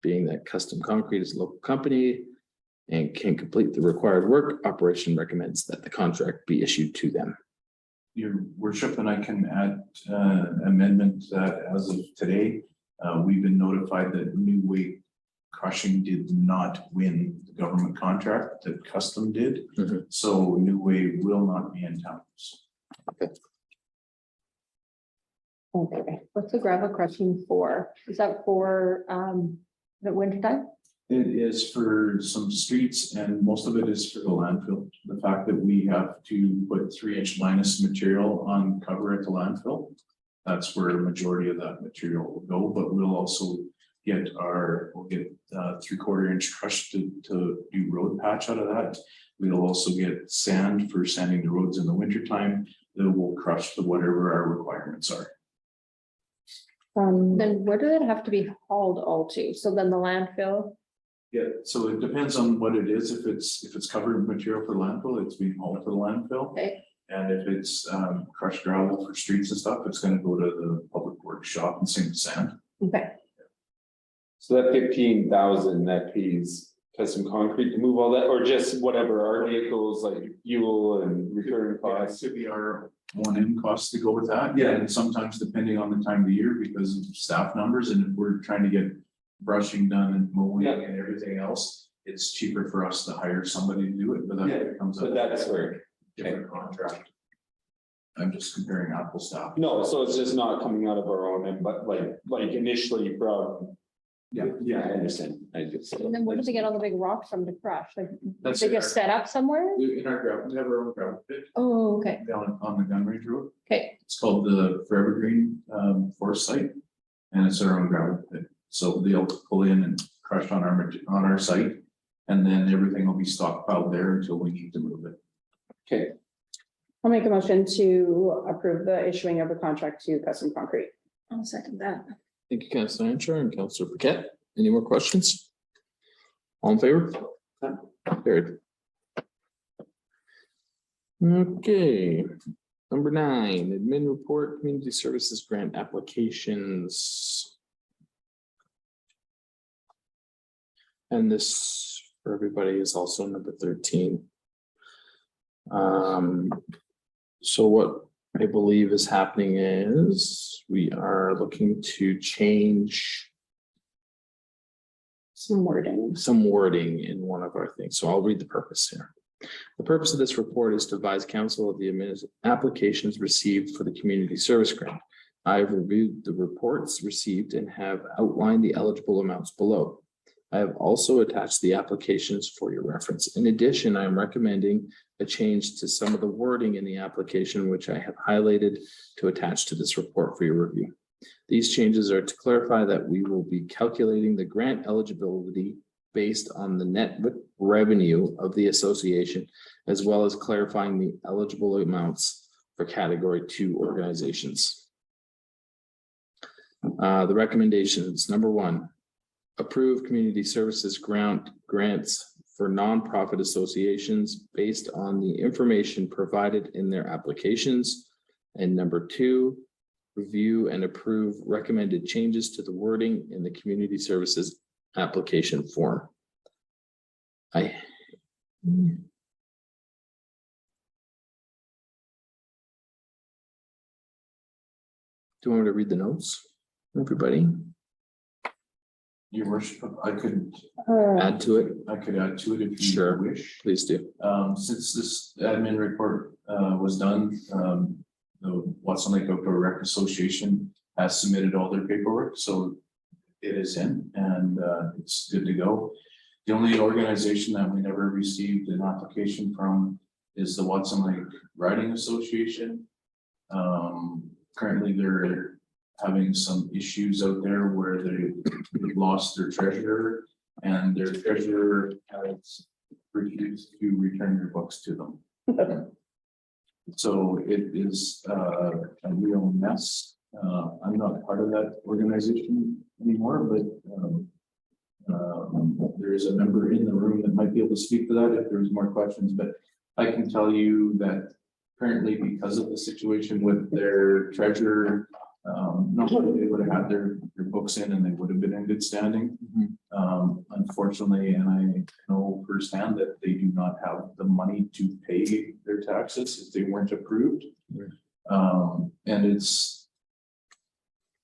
Being that Custom Concrete is a local company, and can complete the required work, operation recommends that the contract be issued to them. Your worship, and I can add amendment that as of today, we've been notified that New Way Crushing did not win the government contract that Custom did. Mhm. So New Way will not be in town. Okay, what's the gravel crushing for? Is that for, the winter time? It is for some streets and most of it is for the landfill. The fact that we have to put 3-inch minus material on cover at the landfill. That's where a majority of that material will go, but we'll also we'll get 3/4 inch crush to do road patch out of that. We'll also get sand for sanding the roads in the winter time that will crush to whatever our requirements are. Then where did it have to be hauled all to? So then the landfill? Yeah, so it depends on what it is. If it's covered material for landfill, it's being hauled to the landfill. Okay, And if it's crushed gravel for streets and stuff, it's gonna go to the public works shop and sink sand. okay. So that 15,000, that pays Custom Concrete to move all that, or just whatever our vehicles like fuel and return costs? Could be our one-in costs to go with that. Yeah. And sometimes depending on the time of the year because of staff numbers and if we're trying to get brushing done and mowing Yeah. and everything else, it's cheaper for us to hire somebody to do it, but that comes But up. that's where, Different contract. I'm just comparing apples to apples. no, so it's just not coming out of our own, end, but like initially from. Yeah, I understand. I just. And then where do they get all the big rocks from to crush? Like, That's they in just set up somewhere? In our gravel, we have our own gravel pit Oh, okay, down on the Gun Range Road. okay. It's called the Forever Green Forest Site. And it's our own gravel pit. So they'll pull in and crush on our site. And then everything will be stockpiled there until we need to move it. Okay, I'll make a motion to approve the issuing of the contract to Custom Concrete. I'll second that. Thank you, Councilor Anscher and Councilor Paquette. Any more questions? All in favor? Carried. Okay, number 9, admin report, community services grant applications. And this for everybody is also number 13. So what I believe is happening is we are looking to change Some wording. some wording in one of our things. So I'll read the purpose here. The purpose of this report is to advise council of the applications received for the community service grant. I have reviewed the reports received and have outlined the eligible amounts below. I have also attached the applications for your reference. In addition, I am recommending a change to some of the wording in the application, which I have highlighted to attach to this report for your review. These changes are to clarify that we will be calculating the grant eligibility based on the net revenue of the association, as well as clarifying the eligible amounts for category 2 organizations. The recommendations, number 1, approve community services grants for nonprofit associations based on the information provided in their applications. And number 2, review and approve recommended changes to the wording in the community services application form. Do you want me to read the notes, everybody? Your worship, I could Add to it, add to it if you Sure. wish. please do. Since this admin report was done, the Watson Lake Outdoor Rec Association has submitted all their paperwork, so it is in and it's good to go. The only organization that we never received an application from is the Watson Lake Riding Association. Currently, they're having some issues out there where they've lost their treasurer and their treasurer has refused to return their books to them. So it is a real mess. I'm not part of that organization anymore, but there is a member in the room that might be able to speak to that if there's more questions, but I can tell you that currently because of the situation with their treasurer, normally they would have had their books in and they would have been in good standing. Unfortunately, and I know personally understand that they do not have the money to pay their taxes if they weren't approved. And it's,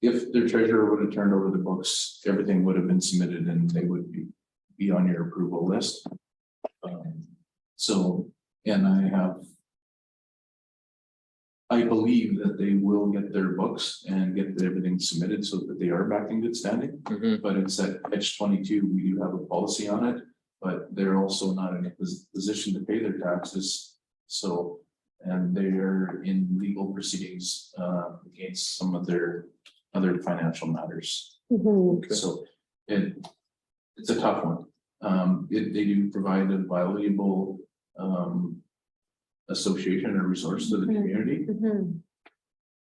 if their treasurer would have turned over the books, everything would have been submitted and they would be on your approval list. So, and I believe that they will get their books and get everything submitted so that they are back in good standing. Mhm. But it's at H-22, we do have a policy on it, but they're also not in a position to pay their taxes. So, and they're in legal proceedings against some of their other financial matters. So it's a tough one. They do provide a valuable association or resource to the community.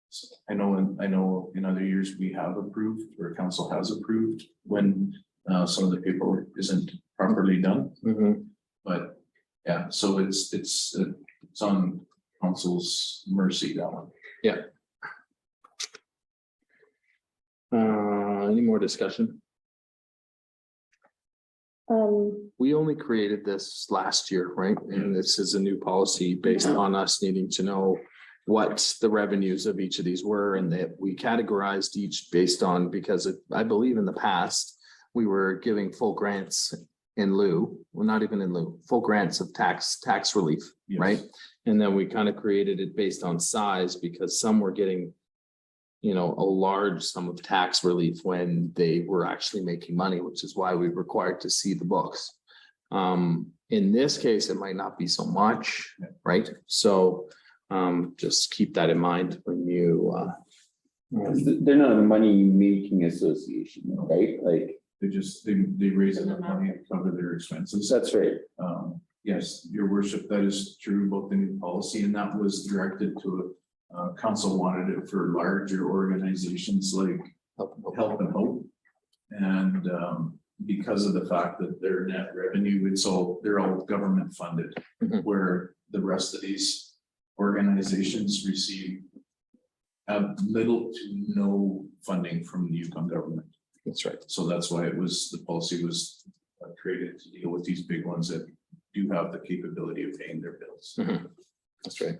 So I know in other years we have approved, or council has approved when some of the paperwork isn't properly done. But yeah, so it's on council's mercy, that one. Any more discussion? We only created this last year, right? And this is a new policy based on us needing to know what the revenues of each of these were, and that we categorized each based on, because I believe in the past, we were giving full grants in lieu, well, not even in lieu, full grants of tax relief, Yes. right? And then we kind of created it based on size, because some were getting, you know, a large sum of tax relief when they were actually making money, which is why we required to see the books. In this case, it might not be so much, right? So just keep that in mind when you They're not a money making association, right? Like, They raise enough money to cover their expenses. that's right. Yes, your worship, that is true, both the new policy, and that was directed to council wanted it for larger organizations like Help and Hope. And because of the fact that their net revenue, they're all government funded, Mhm. where the rest of these organizations receive little to no funding from the Yukon government. That's right. So that's why the policy was created to deal with these big ones that do have the capability of paying their bills. That's right.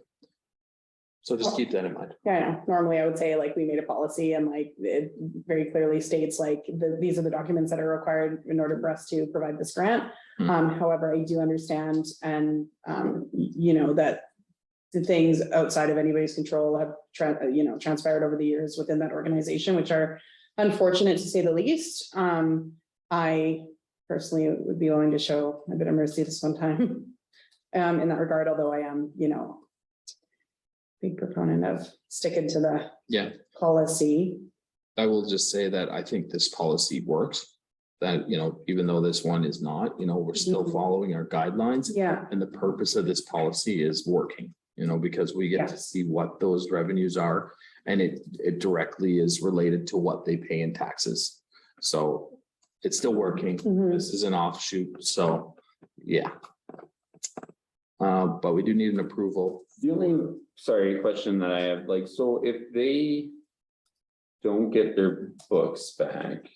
So just keep that in mind. Yeah, I know. Normally I would say like we made a policy and like it very clearly states like these are the documents that are required in order for us to provide this grant. However, I do understand and you know, that the things outside of anybody's control have transpired over the years within that organization, which are unfortunate to say the least. I personally would be willing to show a bit of mercy this one time in that regard, although I am, you know, big proponent of sticking to the Yeah. policy. I will just say that I think this policy works. That, you know, even though this one is not, you know, we're still Mhm. following our guidelines. Yeah, And the purpose of this policy is working, you know, because we get to Yes. see what those revenues are. And it directly is related to what they pay in taxes. So it's still working. Mhm. This is an offshoot, so, yeah. But we do need an approval. The only, question that I have, like, so if they don't get their books back,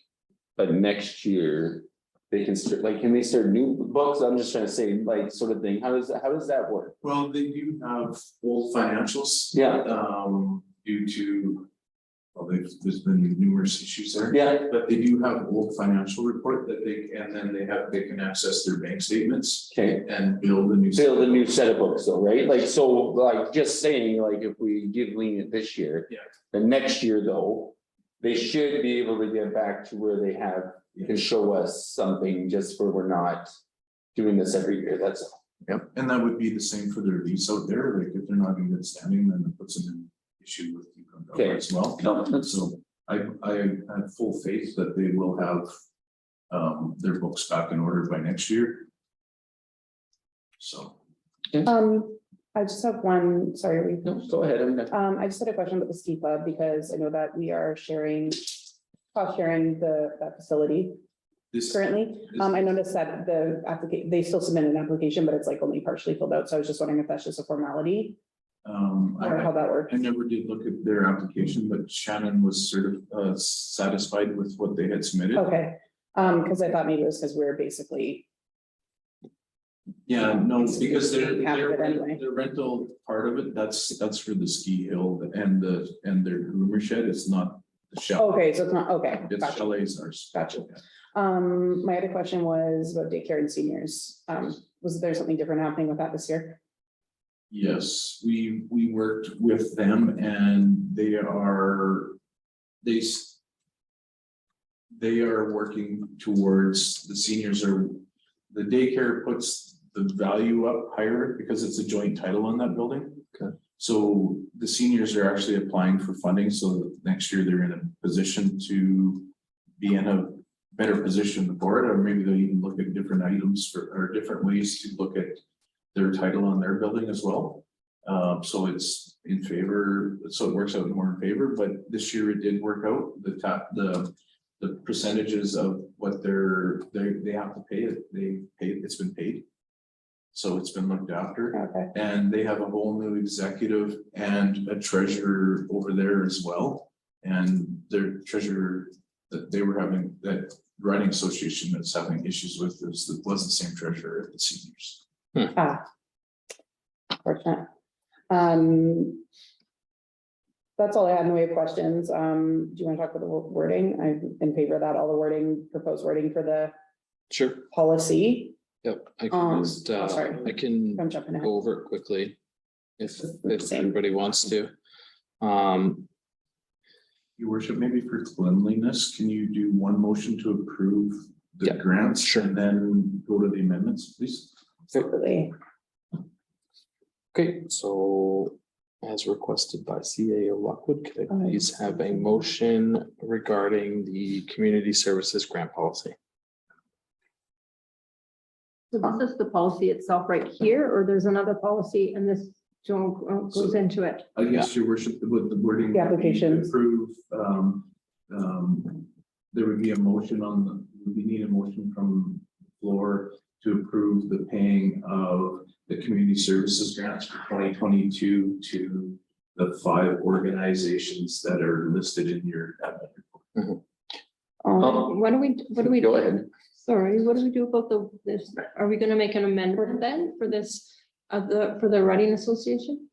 but next year they can start, like, can they start new books? I'm just trying to say, like, sort of thing. How does that work? Well, they do have old financials. Yeah. Due to, well, there's been numerous issues there. Yeah, But they do have old financial report that they can access their bank statements okay. and build a new. Build a new set of books though, right? Like, so, like, just saying, like, if we give lenient this year. Yeah. The next year though, they should be able to get back to where they have, you can show us something just where we're not doing this every year, that's all. And that would be the same for their lease out there, like if they're not in good standing, then it puts them in issue with Yukon government as well. No, that's- So I have full faith that they will have their books back in order by next year. So. I just have one, sorry, No, go ahead, I'm done. I just had a question about the ski club because I know that we are cost sharing that facility This, currently. I noticed that they still submit an application, but it's like only partially filled out. So I was just wondering if that's just a formality or how that works. I never did look at their application, but Shannon was sort of satisfied with what they had submitted. Okay, because I thought maybe it was because we're basically Yeah, no, because Half of it anyway. their rental part of it, that's for the ski hill and their groomer shed, it's not the shell. Okay, so it's not, okay, It's gotcha. chalets ours. Gotcha. My other question was about daycare and seniors. Was there something different happening with that this year? Yes, we worked with them and they are working towards, the seniors are, the daycare puts the value up higher because it's a joint title on that building. Okay. So the seniors are actually applying for funding, so that next year they're in a position to be in a better position for it, or maybe they'll even look at different items or different ways to look at their title on their building as well. So it's in favor, so it works out more in favor, but this year it did work out, the percentages of what they have to pay, it's been paid. So it's been looked after, Okay, and they have a whole new executive and a treasurer over there as well. And their treasurer that they were having, that writing association that's having issues with was the same treasurer at the seniors. fortunate. That's all I had in the way of questions. Do you want to talk about the wording? I'm in favor of that, all the wording, proposed wording for the Sure. policy. Yep, I can just, sorry. I can I'm jumping ahead. go over it quickly. If Same. everybody wants to. Your worship, maybe for cleanliness, can you do one motion to approve the Yeah, grants? sure. And then go to the amendments, please? Absolutely. Okay, so as requested by CAO Lockwood, could I please have a motion regarding the community services grant policy? So this is the policy itself right here, or there's another policy and this goes into it? I guess your worship, with the wording. The applications. Approve, there would be a motion we need a motion from the floor to approve the paying of the community services grants for 2022 to the 5 organizations that are listed in your admin report. What do we? Go do? ahead. Sorry, what do we do about this? Are we gonna make an amendment then for this, for the Reading Association?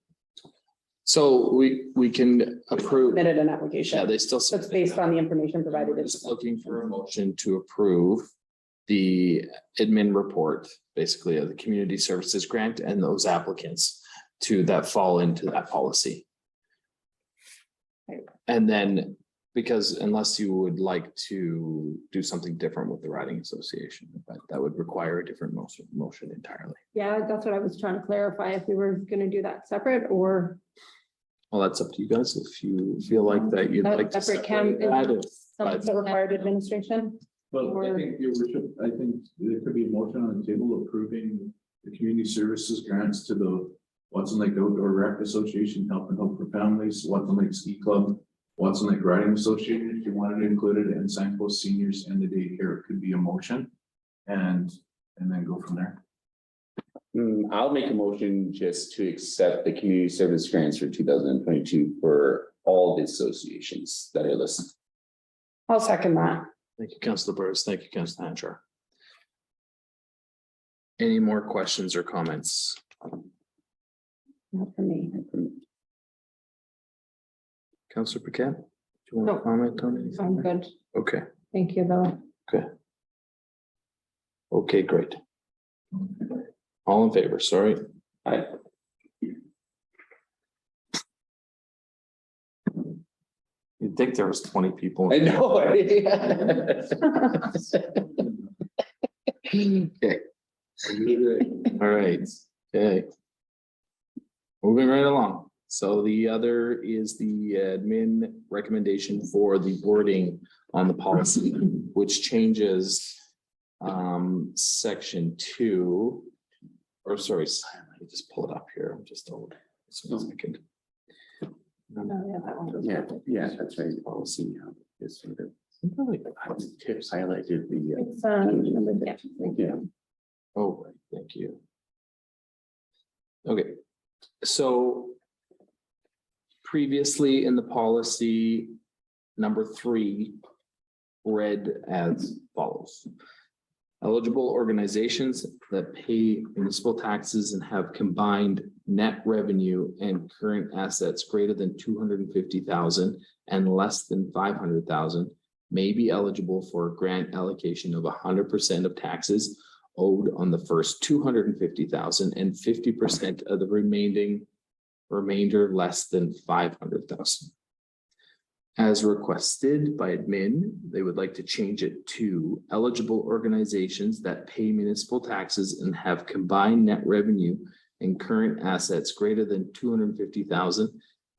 So we can approve, Submitted an yeah, application. they still. So it's based on the information provided. We're just looking for a motion to approve the admin report, basically of the community services grant and those applicants that fall into that policy. And then, because unless you would like to do something different with the riding association, that would require a different motion entirely. Yeah, that's what I was trying to clarify, if we were gonna do that separate or. Well, that's up to you guys if you feel like that you'd That like to separate separate that, if- The required administration. Well, I Or- think your worship, I think there could be a motion on the table approving the community services grants to the Watson Lake Outdoor Rec Association, Help and Hope for Families, Watson Lake Ski Club, Watson Lake Riding Association, if you wanted to include it, and Signpost Seniors and the daycare, it could be a motion. And then go from there. I'll make a motion just to accept the community service grants for 2022 for all the associations that are listed. I'll second that. Thank you, Councilor Burris. Thank you, Councilor Hanchar. Any more questions or comments? Not for me. Councilor Paquette? Do you want No. to comment on anything? I'm good, Okay, thank you, Bella. okay, great. All in favor, sorry. You'd think there was 20 people. I know. Okay. All right, okay. Moving right along. So the other is the admin recommendation for the wording on the policy, which changes section 2. Or sorry, let me just pull it up here. I'm just old. Just a second. Oh, yeah, that one goes Yeah, with it. yeah, that's right. Policy. Is sort of tips highlighted the. It's, number six. Thank you. Yeah. Oh, right, thank you. Okay, so previously in the policy, number 3 read as follows. Eligible organizations that pay municipal taxes and have combined net revenue and current assets greater than 250,000 and less than 500,000 may be eligible for a grant allocation of 100% of taxes owed on the first 250,000 and 50% of the remainder less than 500,000. As requested by admin, they would like to change it to eligible organizations that pay municipal taxes and have combined net revenue and current assets greater than 250,000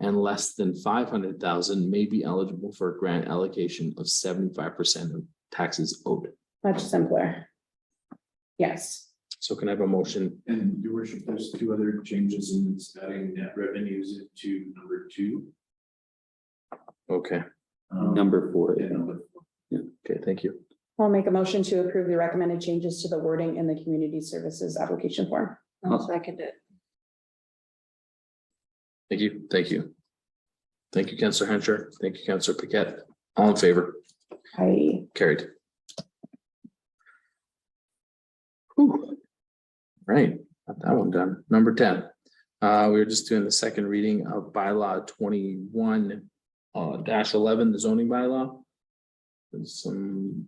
and less than 500,000 may be eligible for a grant allocation of 75% of taxes owed. Much simpler. Yes, So can I have a motion? And your worship, there's two other changes in it's adding net revenues into number 2. Okay, Number 4. Yeah, number 4. okay, thank you. I'll make a motion to approve the recommended changes to the wording in the community services application form. I'll second it. Thank you, thank you. Thank you, Councillor Hancher. Thank you, Councillor Paquette. All in favor? I, Carried. Whew. Right, got that one done. Number 10. We were just doing the second reading of bylaw 21 -11, the zoning bylaw. There's some.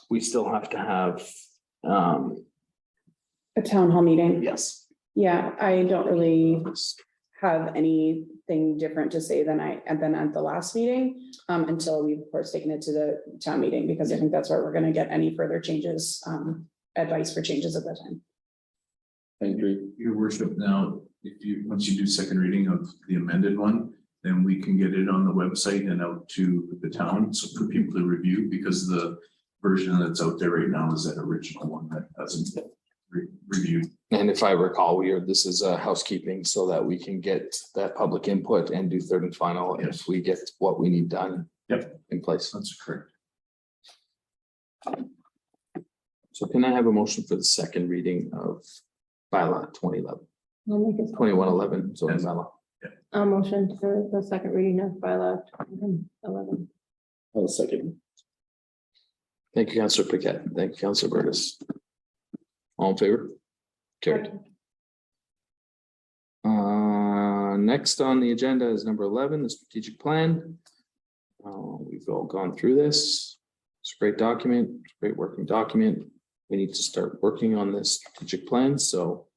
We still have to have, a town hall meeting. yes. Yeah, I don't really have anything different to say than at the last meeting. Until we've of course taken it to the town meeting, because I think that's where we're gonna get any further changes, advice for changes at that time. I agree. Your worship, now, if you, once you do second reading of the amended one, then we can get it on the website and out to the town, so for people to review, because the version that's out there right now is that original one that hasn't been reviewed. And if I recall, this is a housekeeping so that we can get that public input and do third and final if we get what we need done. Yep. In place. That's correct. So can I have a motion for the second reading of bylaw 2011, I'll make it. 2111 zoning Yes. bylaw? I'll motion for the second reading of bylaw 11. I'll second. Thank you, Councillor Paquette. Thank you, Councillor Burtis. All in favor? Carried. Next on the agenda is number 11, the strategic plan. We've all gone through this. It's a great document, it's a great working document. We need to start working on this strategic plan, so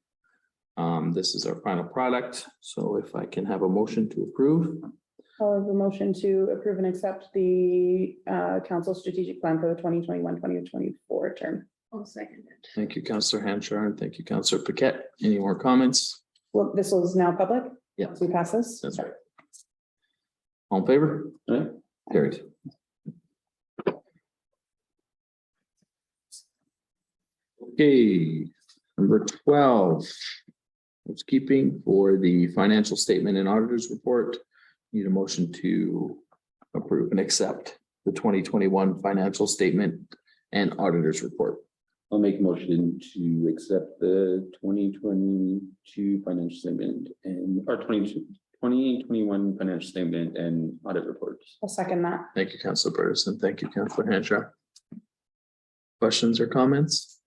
this is our final product. So if I can have a motion to approve. I'll have a motion to approve and accept the council strategic plan for the 2021-2024 term. I'll second it. Thank you, Councillor Hanchar, and thank you, Councillor Paquette. Any more comments? Well, this was now public? Yeah. Once we pass this? That's right. All in favor? Aye. Carried. Okay, number 12. Housekeeping for the financial statement and auditors report. Need a motion to approve and accept the 2021 financial statement and auditors report. I'll make a motion to accept the 2022 financial statement and, or 2021 financial statement and audit reports. I'll second that. Thank you, Councillor Burtis, and thank you, Councillor Hanchar. Questions or comments?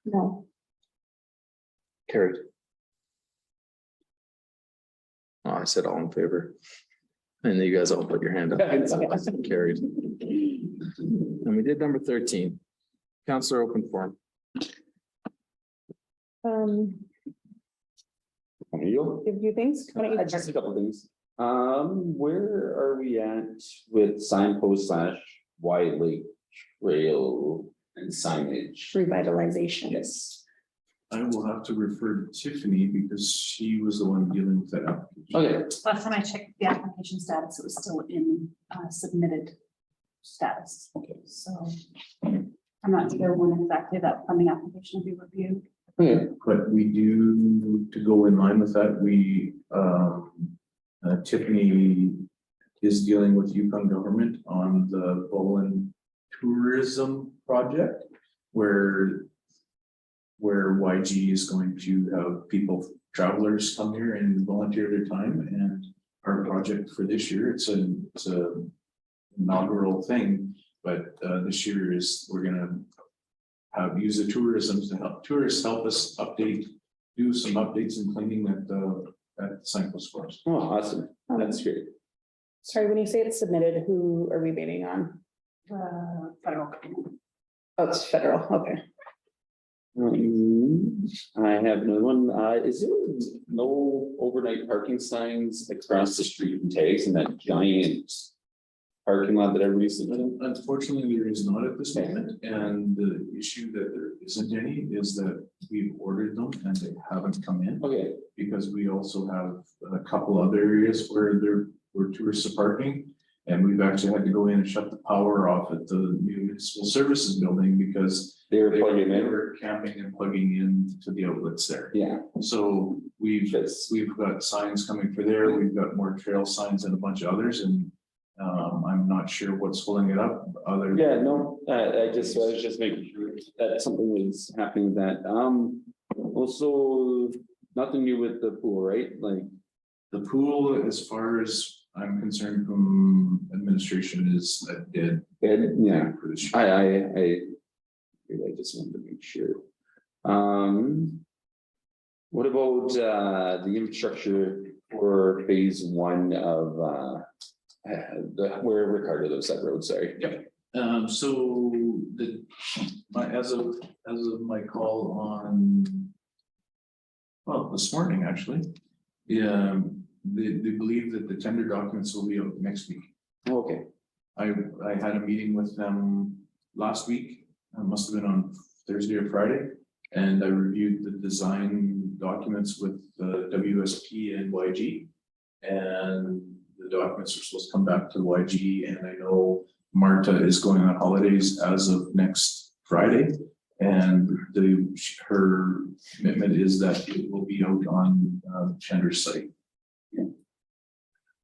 No. Carried. Oh, I said all in favor. And you guys all put your hand up. Carried. And we did number 13. Councillor open forum. Give you things? Why don't you- Just a couple things. Where are we at with signpost / White Lake Trail and signage? Revitalization. Yes. I will have to refer to Tiffany because she was the one dealing with that application. Okay, Last time I checked the application status, it was still in submitted status. Okay. So I'm not sure when exactly that funding application will be reviewed. okay, But we do, to go in line with that, we, Tiffany is dealing with Yukon government on the Bowen tourism project where YG is going to have people, travelers come here and volunteer their time, and our project for this year, it's a inaugural thing, but this year we're gonna use the tourism to help tourists help us do some updates and cleaning at the signpost for us. Oh, awesome. That's great. Sorry, when you say it's submitted, who are we waiting on? Federal. Oh, it's federal, okay. I have another one. Is there no overnight parking signs across the street and tags in that giant parking lot that everybody's submitting? Unfortunately, there is not at this moment, and the issue that there isn't any is that we've ordered them and they haven't come in. Okay, Because we also have a couple other areas where tourists are parking. And we've actually had to go in and shut the power off at the municipal services building because they were plugging they in. were camping and plugging in to the outlets there. Yeah, So we've got signs coming for there. We've got more trail signs and a bunch of others and I'm not sure what's holding it up other. yeah, no, I was just making sure that something was happening with that. Also, nothing new with the pool, right? Like, The pool, as far as I'm concerned from administration, is a dead. yeah, for this year. I just wanted to make sure. What about the infrastructure for phase one of where Ricardo lives, that road, sorry. So as of my call on. Well, this morning, actually. Yeah, they believe that the tender documents will be out next week. Okay, I had a meeting with them last week, it must have been on Thursday or Friday. And I reviewed the design documents with WSP and YG. And the documents are supposed to come back to YG, and I know Marta is going on holidays as of next Friday. And her commitment is that it will be out on Chandler's site.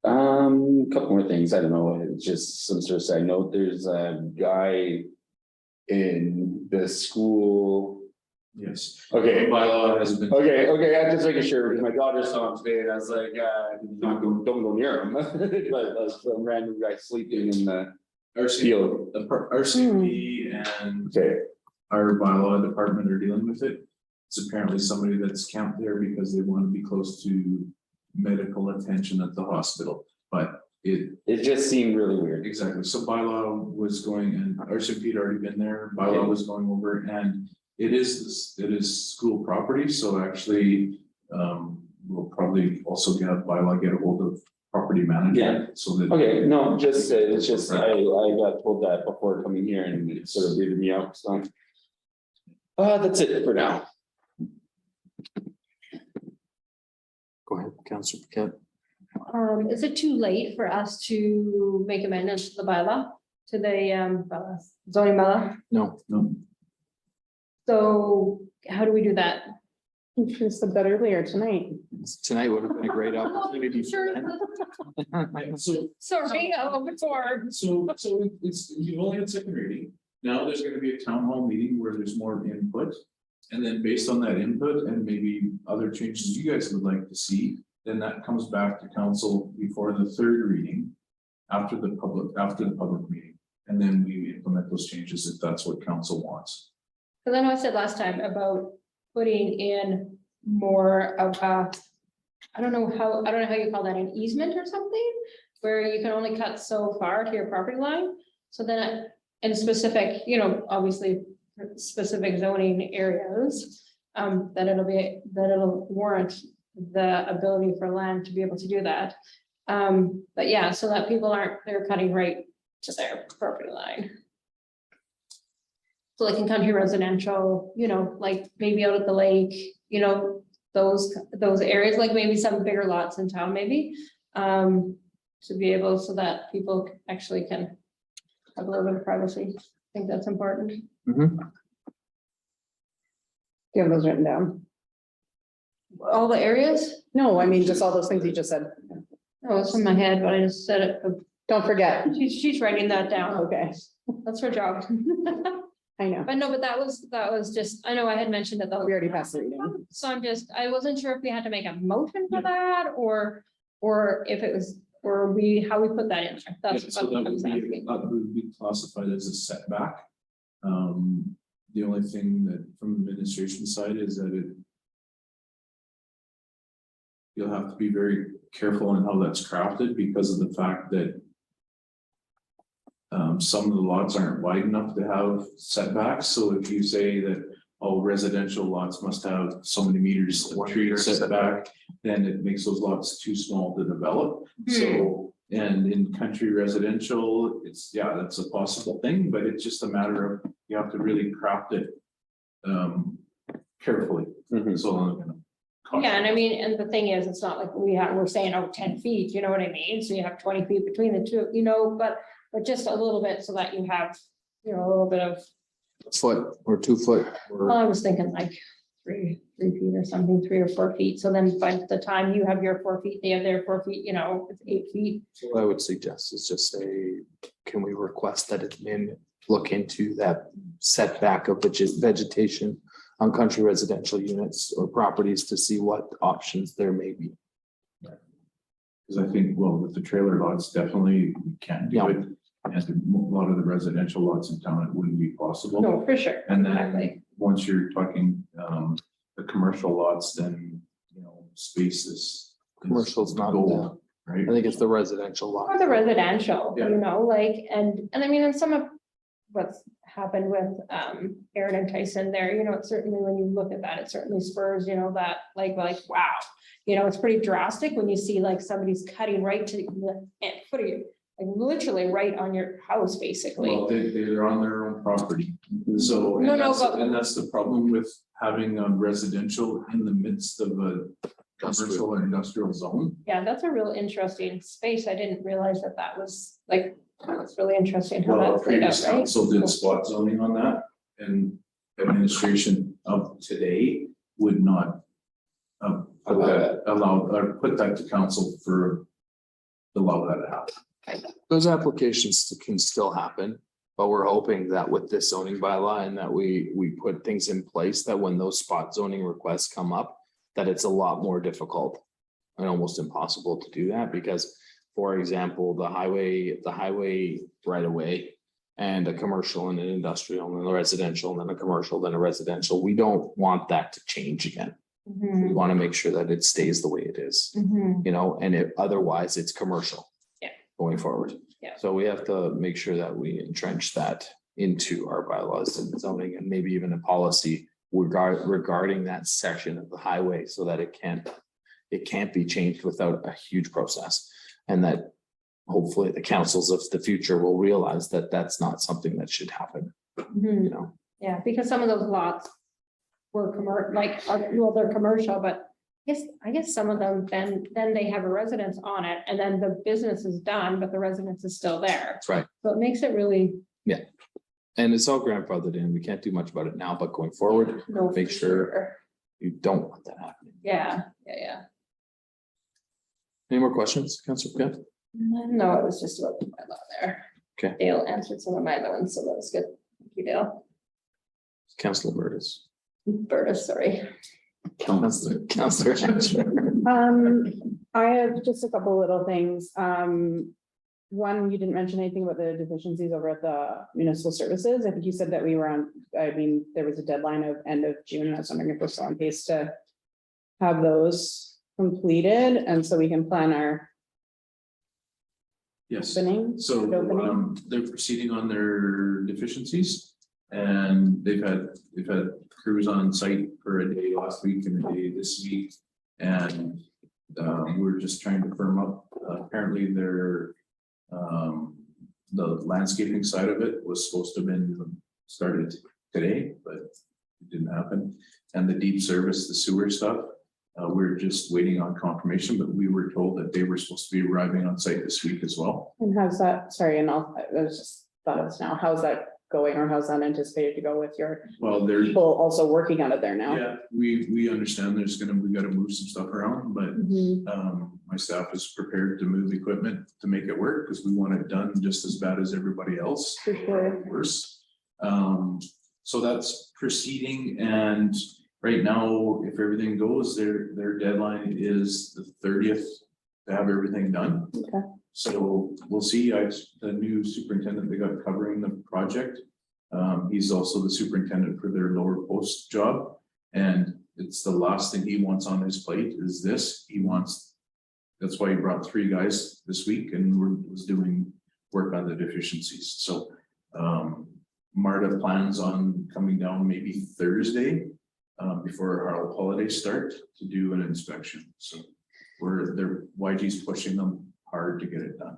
couple more things, I don't know, it's just some sort of side note, there's a guy in the school. Yes. Okay, Bylaw has been. okay, I'm just making sure, because my daughter saw him today, and I was like, don't go near him. But some random guy sleeping in the field. RCP and Okay, our bylaw department are dealing with it. It's apparently somebody that's camped there because they want to be close to medical attention at the hospital, but it just seemed really weird. exactly, so bylaw was going, and RCP had already been there, bylaw was going over, and it is school property, so actually, we'll probably also get a hold of property management, so that. Okay, no, just, it's just, I got told that before coming here and it sort of weirded me out, so. That's it for now. Go ahead, Councilor Paquette. Is it too late for us to make amendments to the bylaw, to the zoning bylaw? No, So how do we do that? You should have said that earlier tonight. tonight would have been a great opportunity. for Sure. that. So, Sorry, before. so you only had second reading, now there's gonna be a town hall meeting where there's more input. And then based on that input and maybe other changes you guys would like to see, then that comes back to council before the third reading. After the public meeting, and then we implement those changes if that's what council wants. Because I know I said last time about putting in more of a, I don't know how you call that, an easement or something? Where you can only cut so far to your property line, so then in specific, obviously specific zoning areas. That it'll warrant the ability for land to be able to do that. But yeah, so that people they're cutting right to their property line. So like in country residential, like maybe out at the lake, those areas, like maybe some bigger lots in town, maybe. To be able, so that people actually can have a little bit of privacy. I think that's important. Mhm. Do you have those written down? All the areas? No, I mean, just all those things you just said. Oh, it's in my head, but I just said it. Don't forget. She's writing that down. Okay, That's her job. I know. But no, but that was just, I know I had mentioned it though. We already passed the reading. So I wasn't sure if we had to make a motion for that or if it was, or how we put that in there. That's So what I that was asking. would be classified as a setback. The only thing that from the administration side is that you'll have to be very careful in how that's crafted because of the fact that some of the lots aren't wide enough to have setbacks, so if you say that all residential lots must have so many meters of tree setback, then it makes those lots too small to develop. So, and in country residential, it's, yeah, that's a possible thing, but it's just a matter of, you have to really craft it carefully. Mhm. So I'm gonna caution. Yeah, and I mean, and the thing is, it's not like we're saying, oh, 10 feet, you know what I mean? So you have 20 feet between the two, you know, but just a little bit so that you have, you know, a little bit of, Foot or 2 foot well, or I was thinking like 3 feet or something, 3 or 4 feet. So then by the time you have your 4 feet, they have their 4 feet, you know, it's 8 feet. what I would suggest is just say, can we request that admin look into that setback of vegetation on country residential units or properties to see what options there may be. Cause I think, well, with the trailer lots, definitely you can't do Yeah. it. And a lot of the residential lots in town, it wouldn't be possible. No, for sure. And then, Exactly. once you're talking, the commercial lots, then, you know, space is. Commercial's not gold, right? I think it's the residential lot. Or the residential, Yeah. you know, like, and I mean, and some of what's happened with Aaron and Tyson there, you know, it certainly, when you look at that, it certainly spurs, you know, that like, wow. You know, it's pretty drastic when you see like somebody's cutting right to the foot of you, like literally right on your house, basically. Well, they're on their own property, so, No, and no, that's, but- and that's the problem with having a residential in the midst of a commercial or industrial zone. Yeah, that's a real interesting space. I didn't realize that that was like, that's really interesting how Well, that's played out, previous right? council did spot zoning on that, and administration of today would not allow, or put that to council for allow that to happen. Those applications can still happen, but we're hoping that with this zoning bylaw and that we put things in place that when those spot zoning requests come up, that it's a lot more difficult and almost impossible to do that because, for example, the highway right away and a commercial and an industrial and a residential and then a commercial, then a residential. We don't want that to change again. We Mhm, want to make sure that it stays the way it is, mhm. you know, and if otherwise it's commercial. Yeah. Going forward. Yeah. So we have to make sure that we entrench that into our bylaws and zoning and maybe even a policy regarding that section of the highway so that it can't be changed without a huge process. And that hopefully the councils of the future will realize that that's not something that should happen, Mhm. you know? Yeah, because some of those lots were well, they're commercial, but I guess some of them, then they have a residence on it and then the business is done, but the residence is still there. That's right. So it makes it really. And it's all grandfathered in. We can't do much about it now, but going forward, No, make for sure you don't want that happening. Yeah. Any more questions, Councilor Kent? No, it was just about the bylaw there. Okay. Dale answered some of my other ones, so that was good. Thank you, Dale. Councilor Burtis. Berta, sorry. Councilor Hatcher. I have just a couple little things. One, you didn't mention anything about the deficiencies over at the municipal services. I think you said that we were on, I mean, there was a deadline of end of June. And I was wondering if we're still on pace to have those completed and so we can plan our Yes, opening. so, opening. they're proceeding on their deficiencies. And they've had crews on site for a day last week and a day this week. And, we're just trying to firm up, apparently the landscaping side of it was supposed to have been started today, but it didn't happen. And the deep service, the sewer stuff, we're just waiting on confirmation, but we were told that they were supposed to be arriving on site this week as well. And how's that, sorry, and I was just thought of this now, how's that going or how's that anticipated to go with your Well, they're, people also working on it there now? yeah, we understand we gotta move some stuff around, but Mhm. my staff is prepared to move equipment to make it work, because we want it done just as bad as everybody else. For sure. or Worse. So that's proceeding, and right now, if everything goes, their deadline is the 30th to have everything done. Okay. So we'll see, the new superintendent they got covering the project He's also the superintendent for their lower post job. And it's the last thing he wants on his plate is this. That's why he brought 3 guys this week and was doing work on the deficiencies. So Marta plans on coming down maybe Thursday before our holidays start to do an inspection. So YG's pushing them hard to get it done.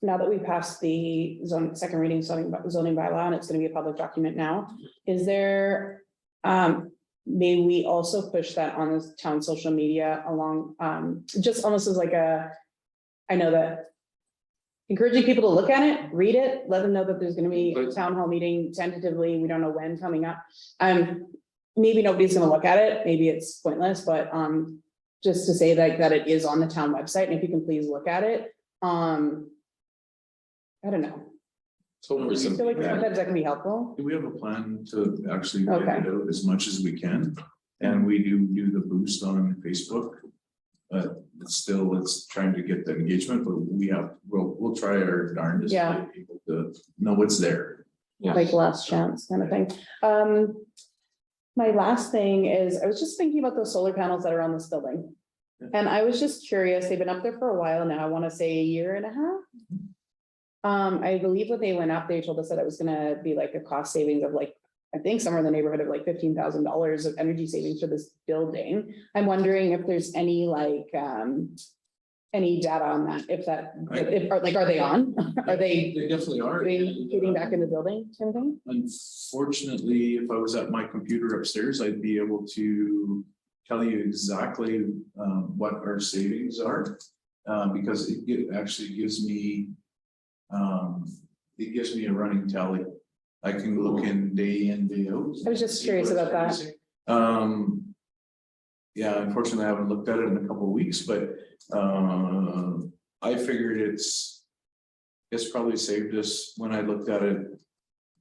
Now that we passed the second reading zoning bylaw and it's gonna be a public document now, is there, may we also push that on the town social media along, just almost as like I know that encouraging people to look at it, read it, let them know that there's gonna be a town hall meeting tentatively, we don't know when coming up. Maybe nobody's gonna look at it, maybe it's pointless, but, just to say that it is on the town website, and if you can please look at it, I don't know. So for I some, feel like sometimes that can be helpful. We have a plan to actually get Okay. it out as much as we can, and we do the boost on Facebook. But it's trying to get the engagement, but we'll try our darndest to Yeah. get people to know what's there. Like last chance kind of thing. My last thing is, I was just thinking about those solar panels that are on this building. And I was just curious, they've been up there for a while now, I want to say 1.5 years. I believe when they went up, they told us that it was gonna be like a cost savings of like, I think somewhere in the neighborhood of like $15,000 of energy savings for this building. I'm wondering if there's any like, any data on that, are they on? Are they They definitely are. getting back in the building, kind of thing? Unfortunately, if I was at my computer upstairs, I'd be able to tell you exactly what our savings are. Because it actually gives me a running tally. I can look in, day out. I was just curious about that. Yeah, unfortunately, I haven't looked at it in a couple of weeks, but I figured it's probably saved us, when I looked at it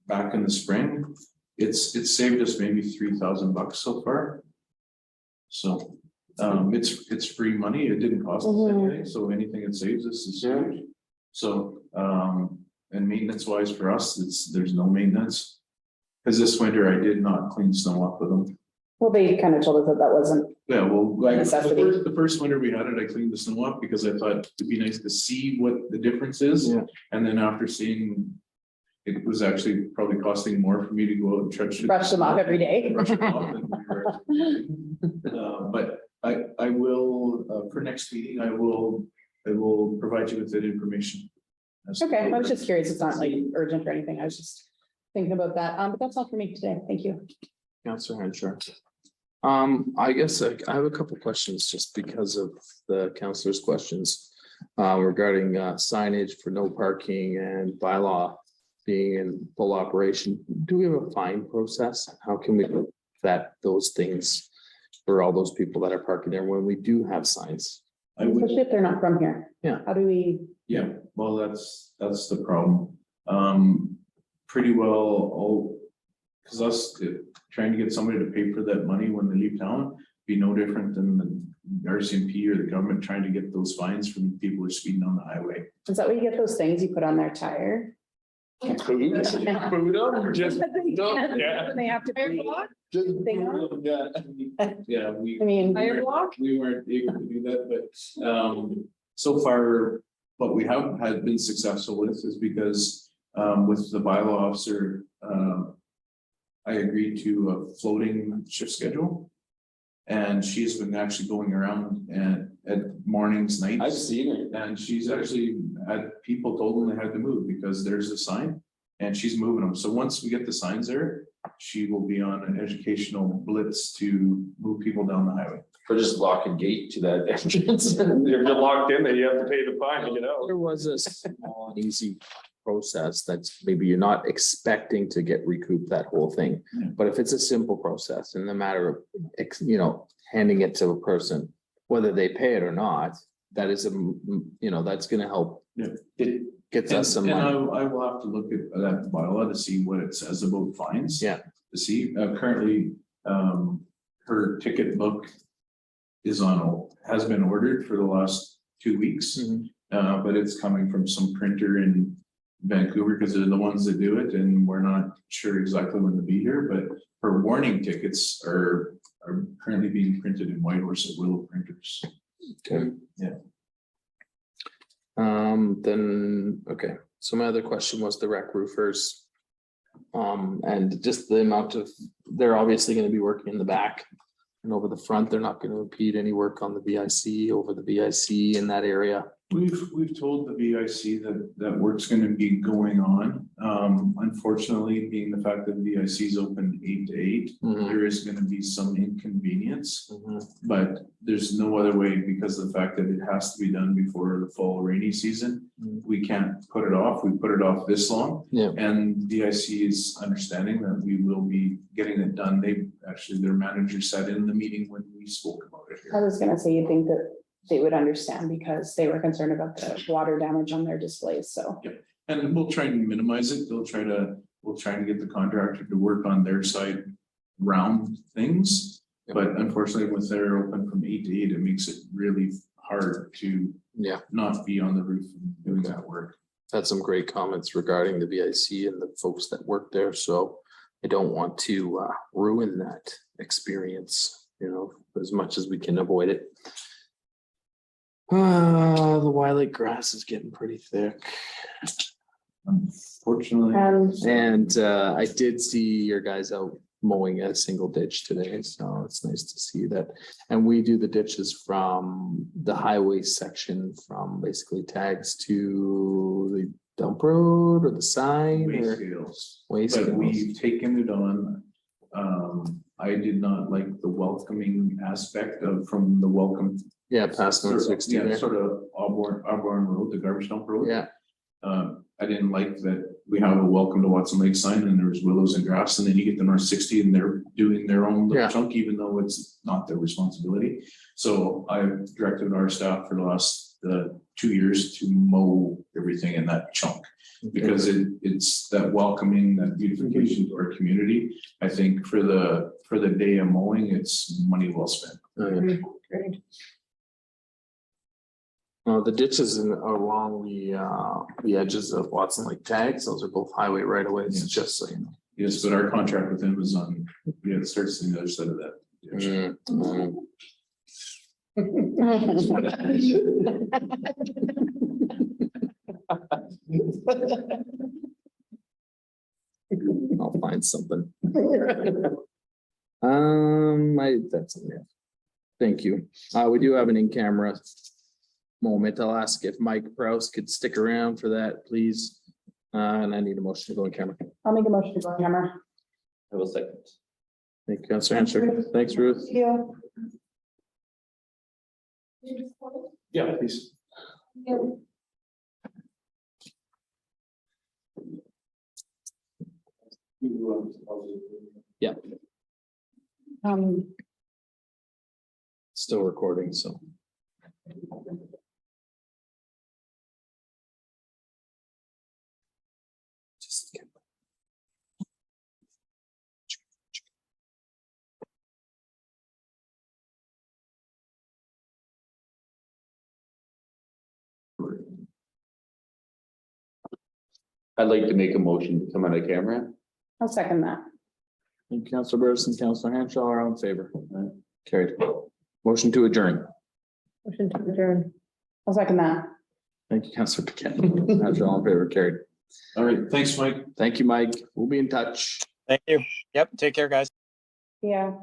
back in the spring, it's saved us maybe $3,000 so far. So it's free money. It didn't cost us anything, so anything it saves us is huge. So and maintenance wise for us, there's no maintenance. Because this winter I did not clean snow up with them. Well, they kind of told us that wasn't, Yeah, well, like Necessity. the first winter we had it, I cleaned the snow up because I thought it'd be nice to see what the difference is. Yeah. And then after seeing, it was actually probably costing more for me to go out and brush them off every day. brush them off than we were. But I will, for next meeting, I will provide you with that information. Okay, I was just curious, it's not like urgent or anything, I was just thinking about that, but that's all for me today, thank you. Counselor Henshaw. I guess I have a couple questions just because of the counselor's questions regarding signage for no parking and bylaw being in full operation. Do we have a fine process? How can we vet those things for all those people that are parking there when we do have signs? I would, Especially if they're not from here. Yeah. How do we, yeah, well, that's the problem. Pretty well, because us trying to get somebody to pay for that money when they leave town, be no different than the RCMP or the government trying to get those fines from people who are speeding on the highway. is that what you get those things you put on their tire? food, just, When they have to. Thing on? Yeah, we. I mean, We weren't able to do that, but so far, what we have had been successful with is because with the bylaw officer, I agreed to a floating shift schedule. And she's been actually going around at mornings, nights. I've seen it. And she's actually had people told them they had to move because there's a sign and she's moving them. So once we get the signs there, she will be on an educational blitz to move people down the highway. Or just lock a gate to that entrance. If you're locked in, then you have to pay the fine to get out. There was a small, easy process that's maybe you're not expecting to get recouped that whole thing. Yeah. But if it's a simple process in the matter of, handing it to a person, whether they pay it or not, that is that's gonna help. Yeah. It gets us some And money. I will have to look at that bylaw to see what it says about fines. Yeah. To see, currently, her ticket book has been ordered for the last 2 weeks. Mhm. but it's coming from some printer in Vancouver because they're the ones that do it, and we're not sure exactly when to be here, but her warning tickets are currently being printed in Whitehorse at Willow Printers. Okay. Yeah. Then, okay, so my other question was the rec roofers. And just the amount of, they're obviously gonna be working in the back. And over the front, they're not gonna impede any work on the VIC, over the VIC in that area. We've told the VIC that work's gonna be going on. Unfortunately, being the fact that the VIC is open 8 to 8, Mhm, there is gonna be some inconvenience. mhm. But there's no other way because of the fact that it has to be done before the fall rainy season. Mm. We can't put it off. We put it off this long. Yeah. And DIC is understanding that we will be getting it done. Their manager sat in the meeting when we spoke about it I here. was gonna say, you'd think that they would understand because they were concerned about the water damage on their displays, so. And we'll try and minimize it. We'll try to get the contractor to work on their side round things. Yeah. But unfortunately, with they're open from 8 to 8, it makes it really hard to Yeah, not be on the roof and doing that work. had some great comments regarding the VIC and the folks that work there, so I don't want to ruin that experience, as much as we can avoid it. The Wiley grass is getting pretty thick. Unfortunately. And I did see your guys out mowing a single ditch today, so it's nice to see that. And we do the ditches from the highway section, from basically tags to the dump road or the sign Waste or scales. waste. But scales. we've taken it on. I did not like the welcoming aspect of from the welcome. Yeah, past North 60 there. Sort of Auburn Road, the garbage dump road. Yeah, I didn't like that we have a welcome to Watson Lake sign and there's willows and grass, and then you get to North 60 and they're doing their own Yeah. little chunk, even though it's not their responsibility. So I've directed our staff for the last 2 years to mow everything in that chunk. Because it's that welcoming, that beautification to our community. I think for the day of mowing, it's money well spent. Great. The ditches along the edges of Watson Lake tags, those are both highway right away, Yes. just so you know. Yes, but our contract with them is on, it starts on the other side of that. I'll find something. That's it. Thank you. We do have an in-camera moment. I'll ask if Mike Prowse could stick around for that, please. And I need a motion to go in camera. I'll make a motion to go on camera. I will second. Thank you, Councilor Hancher. Thanks, Ruth. Yeah. Yeah, please. Yeah, Um, still recording, so. Just get- I'd like to make a motion to come on a camera. I'll second that. Thank you, Councilor Burris and Councilor Hancher, all in favor. Carried. Motion to adjourn. Motion to adjourn. I'll second that. Thank you, Councilor Paquette. Hancher, all in favor, carried. All right, thanks, Mike. Thank you, Mike. We'll be in touch. Thank you. Yep, take care, guys. Yeah.